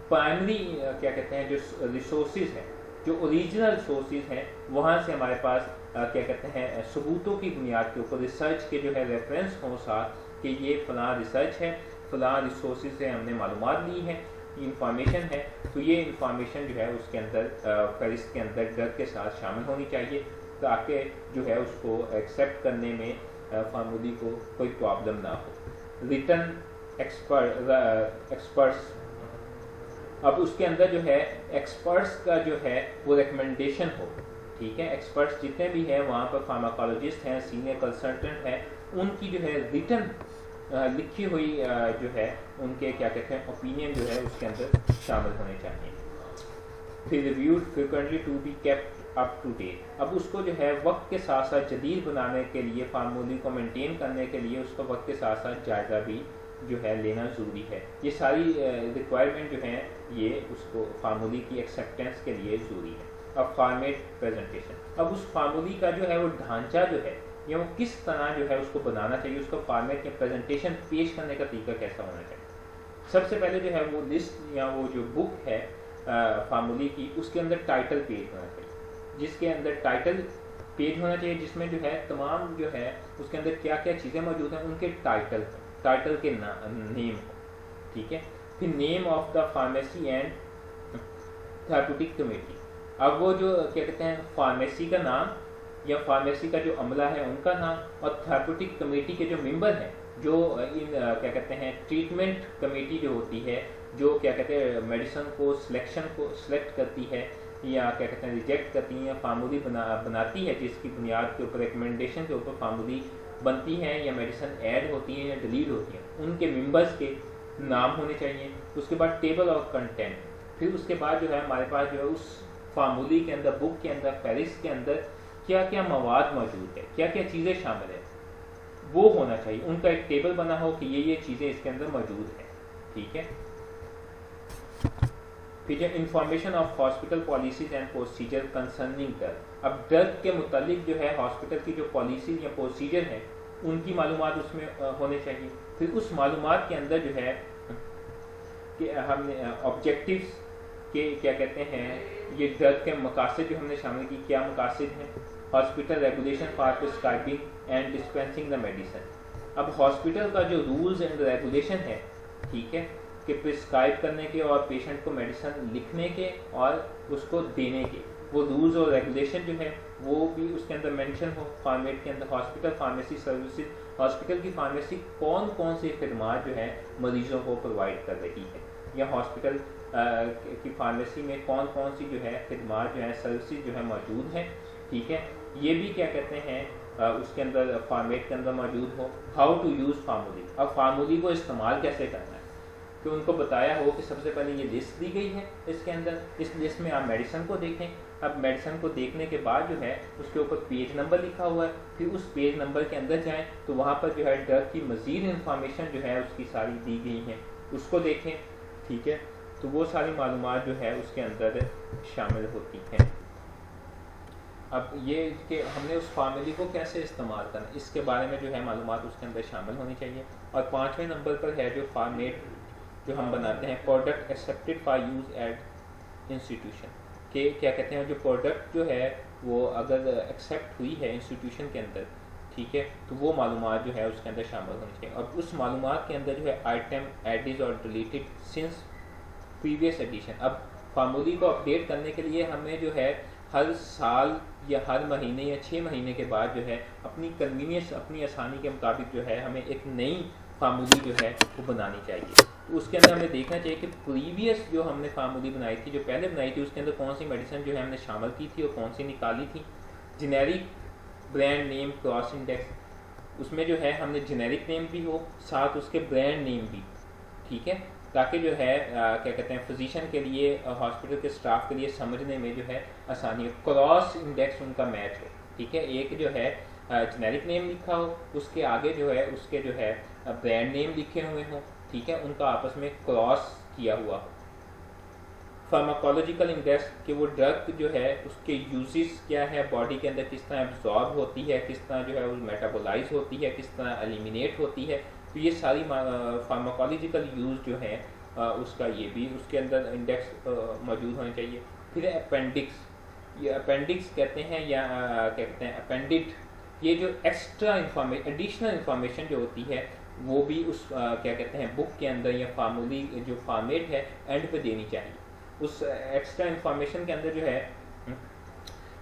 پرائمری کیا کہتے ہیں جو ریسورسز ہیں جو اوریجنل سورسز ہیں وہاں سے ہمارے پاس کیا کہتے ہیں ثبوتوں کی بنیاد کے اوپر ریسرچ کے جو ہے ریفرنس ہوں ساتھ کہ یہ فلاں ریسرچ ہے، فلاں ریسورسز سے ہم نے معلومات لی ہیں، انفارمیشن ہے. تو یہ انفارمیشن جو ہے اس کے اندر فہرست کے اندر ڈرگ کے ساتھ شامل ہونی چاہیے تاکہ جو ہے اس کو ایکسیپٹ کرنے میں فارمولی کو کوئی پرابلم نہ ہو. ریٹن ایکسپرٹس، اب اس کے اندر جو ہے ایکسپرٹس کا جو ہے وہ ریکمنڈیشن ہو، ٹھیک ہے. ایکسپرٹس جتنے بھی ہیں وہاں پر فارماکالوجسٹ ہیں، سینئر کنسلٹنٹ ہیں، ان کی جو ہے ریٹن لکھی ہوئی جو ہے ان کے کیا کہتے ہیں اوپینین جو ہے اس کے اندر شامل ہونے چاہیے. پھر reviewed frequently to be kept up to date. اب اس کو جو ہے وقت کے ساتھ ساتھ جدید بنانے کے لیے فارمولی کو مینٹین کرنے کے لیے اس کو وقت کے ساتھ ساتھ جائزہ بھی جو ہے لینا ضروری ہے. یہ ساری ریکوائرمنٹ جو ہیں یہ اس کو فارمولی کی ایکسیپٹنس کے لیے ضروری ہے. اب فارمیٹ پریزنٹیشن, اب اس فارمولی کا جو ہے وہ ڈھانچہ جو ہے یا وہ کس طرح جو ہے اس کو بنانا چاہیے, اس کو فارمیٹ یا پریزنٹیشن پیش کرنے کا طریقہ کیسا ہونا چاہیے. سب سے پہلے جو ہے وہ لسٹ یا وہ جو بک ہے فارمولی کی, اس کے اندر ٹائٹل پیج ہونا چاہیے, جس کے اندر ٹائٹل پیج ہونا چاہیے جس میں جو ہے تمام جو ہے اس کے اندر کیا کیا چیزیں موجود ہیں ان کے ٹائٹل کے نیم ہو. ٹھیک ہے. پھر name of the pharmacy and therapeutic committee. اب وہ جو کیا کہتے ہیں فارمیسی کا نام یا فارمیسی کا جو عملہ ہے ان کا نام, اور تھراپیوٹک کمیٹی کے جو ممبر ہیں جو ان کیا کہتے ہیں ٹریٹمنٹ کمیٹی جو ہوتی ہے جو کیا کہتے ہیں میڈیسن کو سلیکٹ کرتی ہے یا کیا کہتے ہیں ریجیکٹ کرتی ہیں, فارمولی بناتی ہے جس کی بنیاد کے اوپر ریکمنڈیشن کے اوپر فارمولی بنتی ہے یا میڈیسن ایڈ ہوتی ہیں یا ڈیلیٹ ہوتی ہیں, ان کے ممبرس کے نام ہونے چاہیے. اس کے بعد ٹیبل آف کنٹینٹ. پھر اس کے بعد جو ہے ہمارے پاس جو ہے اس فارمولی کے اندر, بک کے اندر, فہرست کے اندر کیا کیا مواد موجود ہے, کیا کیا چیزیں شامل ہیں وہ ہونا چاہیے. ان کا ایک ٹیبل بنا ہو کہ یہ چیزیں اس کے اندر موجود ہیں. ٹھیک ہے. پھر جو information of hospital policies and procedure concerning drug. اب ڈرگ کے متعلق جو ہے ہاسپٹل کی جو پالیسیز یا پروسیجر ہیں ان کی معلومات اس میں ہونے چاہیے. پھر اس معلومات کے اندر جو ہے کہ ہم نے آبجیکٹیوز کہ کیا کہتے ہیں یہ ڈرگ کے مقاصد جو ہم نے شامل کی, کیا مقاصد ہیں. Hospital regulation for prescribing and dispensing the medicine. اب ہاسپٹل کا جو رولز اینڈ ریگولیشن ہے, ٹھیک ہے, کہ پرسکرائب کرنے کے اور پیشنٹ کو میڈیسن لکھنے کے اور اس کو دینے کے, وہ رولز اور ریگولیشن جو ہے وہ بھی اس کے اندر مینشن ہو فارمیٹ کے اندر. ہاسپٹل فارمیسی سروسز, ہاسپٹل کی فارمیسی کون کون سی خدمات جو ہے مریضوں کو پرووائڈ کر رہی ہے, یا ہاسپٹل کی فارمیسی میں کون کون سی جو ہے خدمات جو ہیں سروسز جو ہے موجود ہیں. ٹھیک ہے. یہ بھی کیا کہتے ہیں اس کے اندر فارمیٹ کے اندر موجود ہو. How to use formulary. اب فارمولی کو استعمال کیسے کرنا ہے کہ ان کو بتایا ہو کہ سب سے پہلے یہ لسٹ دی گئی ہے اس کے اندر, اس لسٹ میں آپ میڈیسن کو دیکھیں. اب میڈیسن کو دیکھنے کے بعد جو ہے اس کے اوپر پیج نمبر لکھا ہوا ہے, پھر اس پیج نمبر کے اندر جائیں تو وہاں پر جو ہے ڈرگ کی مزید انفارمیشن جو ہے اس کی ساری دی گئی ہیں, اس کو دیکھیں. ٹھیک ہے. تو وہ ساری معلومات جو ہے اس کے اندر شامل ہوتی ہیں. اب یہ کہ ہم نے اس فارمولی کو کیسے استعمال کرنا اس کے بارے میں جو ہے معلومات اس کے اندر شامل ہونی چاہیے. اور 5ویں نمبر پر ہے جو فارمیٹ جو ہم بناتے ہیں product accepted for use at institution, کہ کیا کہتے ہیں جو پروڈکٹ جو ہے وہ اگر ایکسیپٹ ہوئی ہے انسٹیٹیوشن کے اندر, ٹھیک ہے, تو وہ معلومات جو ہے اس کے اندر شامل ہونی چاہیے. اور اس معلومات کے اندر جو ہے آئٹم ایڈیز اور ڈیلیٹڈ سنس پریویس ایڈیشن. اب فارمولی کو اپڈیٹ کرنے کے لیے ہمیں جو ہے ہر سال یا ہر مہینے یا 6 مہینے کے بعد جو ہے اپنی کنوینئنس, اپنی آسانی کے مطابق جو ہے ہمیں ایک نئی فارمولی جو ہے وہ بنانی چاہیے. تو اس کے اندر ہمیں دیکھنا چاہیے کہ پریویس جو ہم نے فارمولی بنائی تھی, جو پہلے بنائی تھی, اس کے اندر کون سی میڈیسن جو ہے ہم نے شامل کی تھی اور کون سی نکالی تھی. Generic brand name cross index, اس میں جو ہے ہم نے جنیرک نیم بھی ہو ساتھ اس کے برانڈ نیم بھی. ٹھیک ہے. تاکہ جو ہے کیا کہتے ہیں فزیشین کے لیے, ہاسپٹل کے اسٹاف کے لیے سمجھنے میں جو ہے آسانی ہو. کراس انڈیکس ان کا میچ ہو. ٹھیک ہے. ایک جو ہے جنیرک نیم لکھا ہو, اس کے آگے جو ہے اس کے جو ہے برانڈ نیم لکھے ہوئے ہوں. ٹھیک ہے. ان کا آپس میں کراس کیا ہوا ہو. فارماکولوجیکل انڈیکس کہ وہ ڈرگ جو ہے اس کے یوزز کیا ہے باڈی کے اندر, کس طرح ایبزارب ہوتی ہے, کس طرح جو ہے وہ میٹابولائز ہوتی ہے, کس طرح ایلیمینیٹ ہوتی ہے. تو یہ ساری فارماکولوجیکل یوز جو ہے اس کا یہ بھی اس کے اندر انڈیکس موجود ہونے چاہیے. پھر اپینڈکس, یہ اپینڈکس کہتے ہیں یا کیا کہتے ہیں اپینڈڈ, یہ جو ایکسٹرا انفارمیشن ایڈیشنل انفارمیشن جو ہوتی ہے وہ بھی اس کیا کہتے ہیں بک کے اندر یا فارمولی جو فارمیٹ ہے اینڈ پہ دینی چاہیے. اس ایکسٹرا انفارمیشن کے اندر جو ہے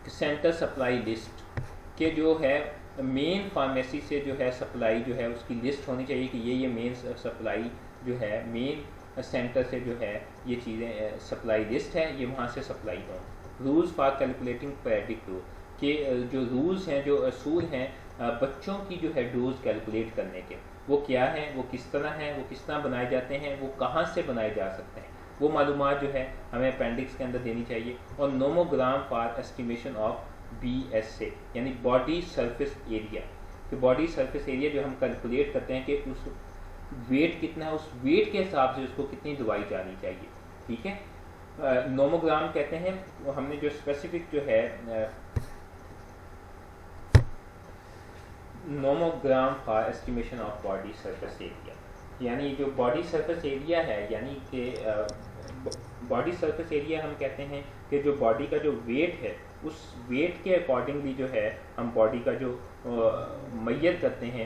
سینٹر سپلائی لسٹ کہ جو ہے مین فارمیسی سے جو ہے سپلائی جو ہے اس کی لسٹ ہونی چاہیے کہ یہ مین سپلائی جو ہے مین سینٹر سے جو ہے یہ چیزیں سپلائی لسٹ ہے, یہ وہاں سے سپلائی ہوں. Rules for calculating pedic dose کہ جو رولز ہیں, جو اصول ہیں بچوں کی جو ہے ڈوز کیلکولیٹ کرنے کے, وہ کیا ہیں, وہ کس طرح ہیں, وہ کس طرح بنائے جاتے ہیں, وہ کہاں سے بنائے جا سکتے ہیں, وہ معلومات جو ہے ہمیں اپینڈکس کے اندر دینی چاہیے. اور نوموگرام فار ایسٹیمیشن آف BSA یعنی باڈی سرفیس ایریا, کہ باڈی سرفیس ایریا جو ہم کیلکولیٹ کرتے ہیں کہ اس ویٹ کتنا ہے, اس ویٹ کے حساب سے اس کو کتنی دوائی جانی چاہیے. ٹھیک ہے, نوموگرام کہتے ہیں, ہم نے جو اسپیسیفک جو ہے nomogram for estimation of body surface area, یعنی جو باڈی سرفیس ایریا ہے, یعنی کہ باڈی سرفیس ایریا ہم کہتے ہیں کہ جو باڈی کا جو ویٹ ہے اس ویٹ کے اکارڈنگلی جو ہے ہم باڈی کا جو میئر کرتے ہیں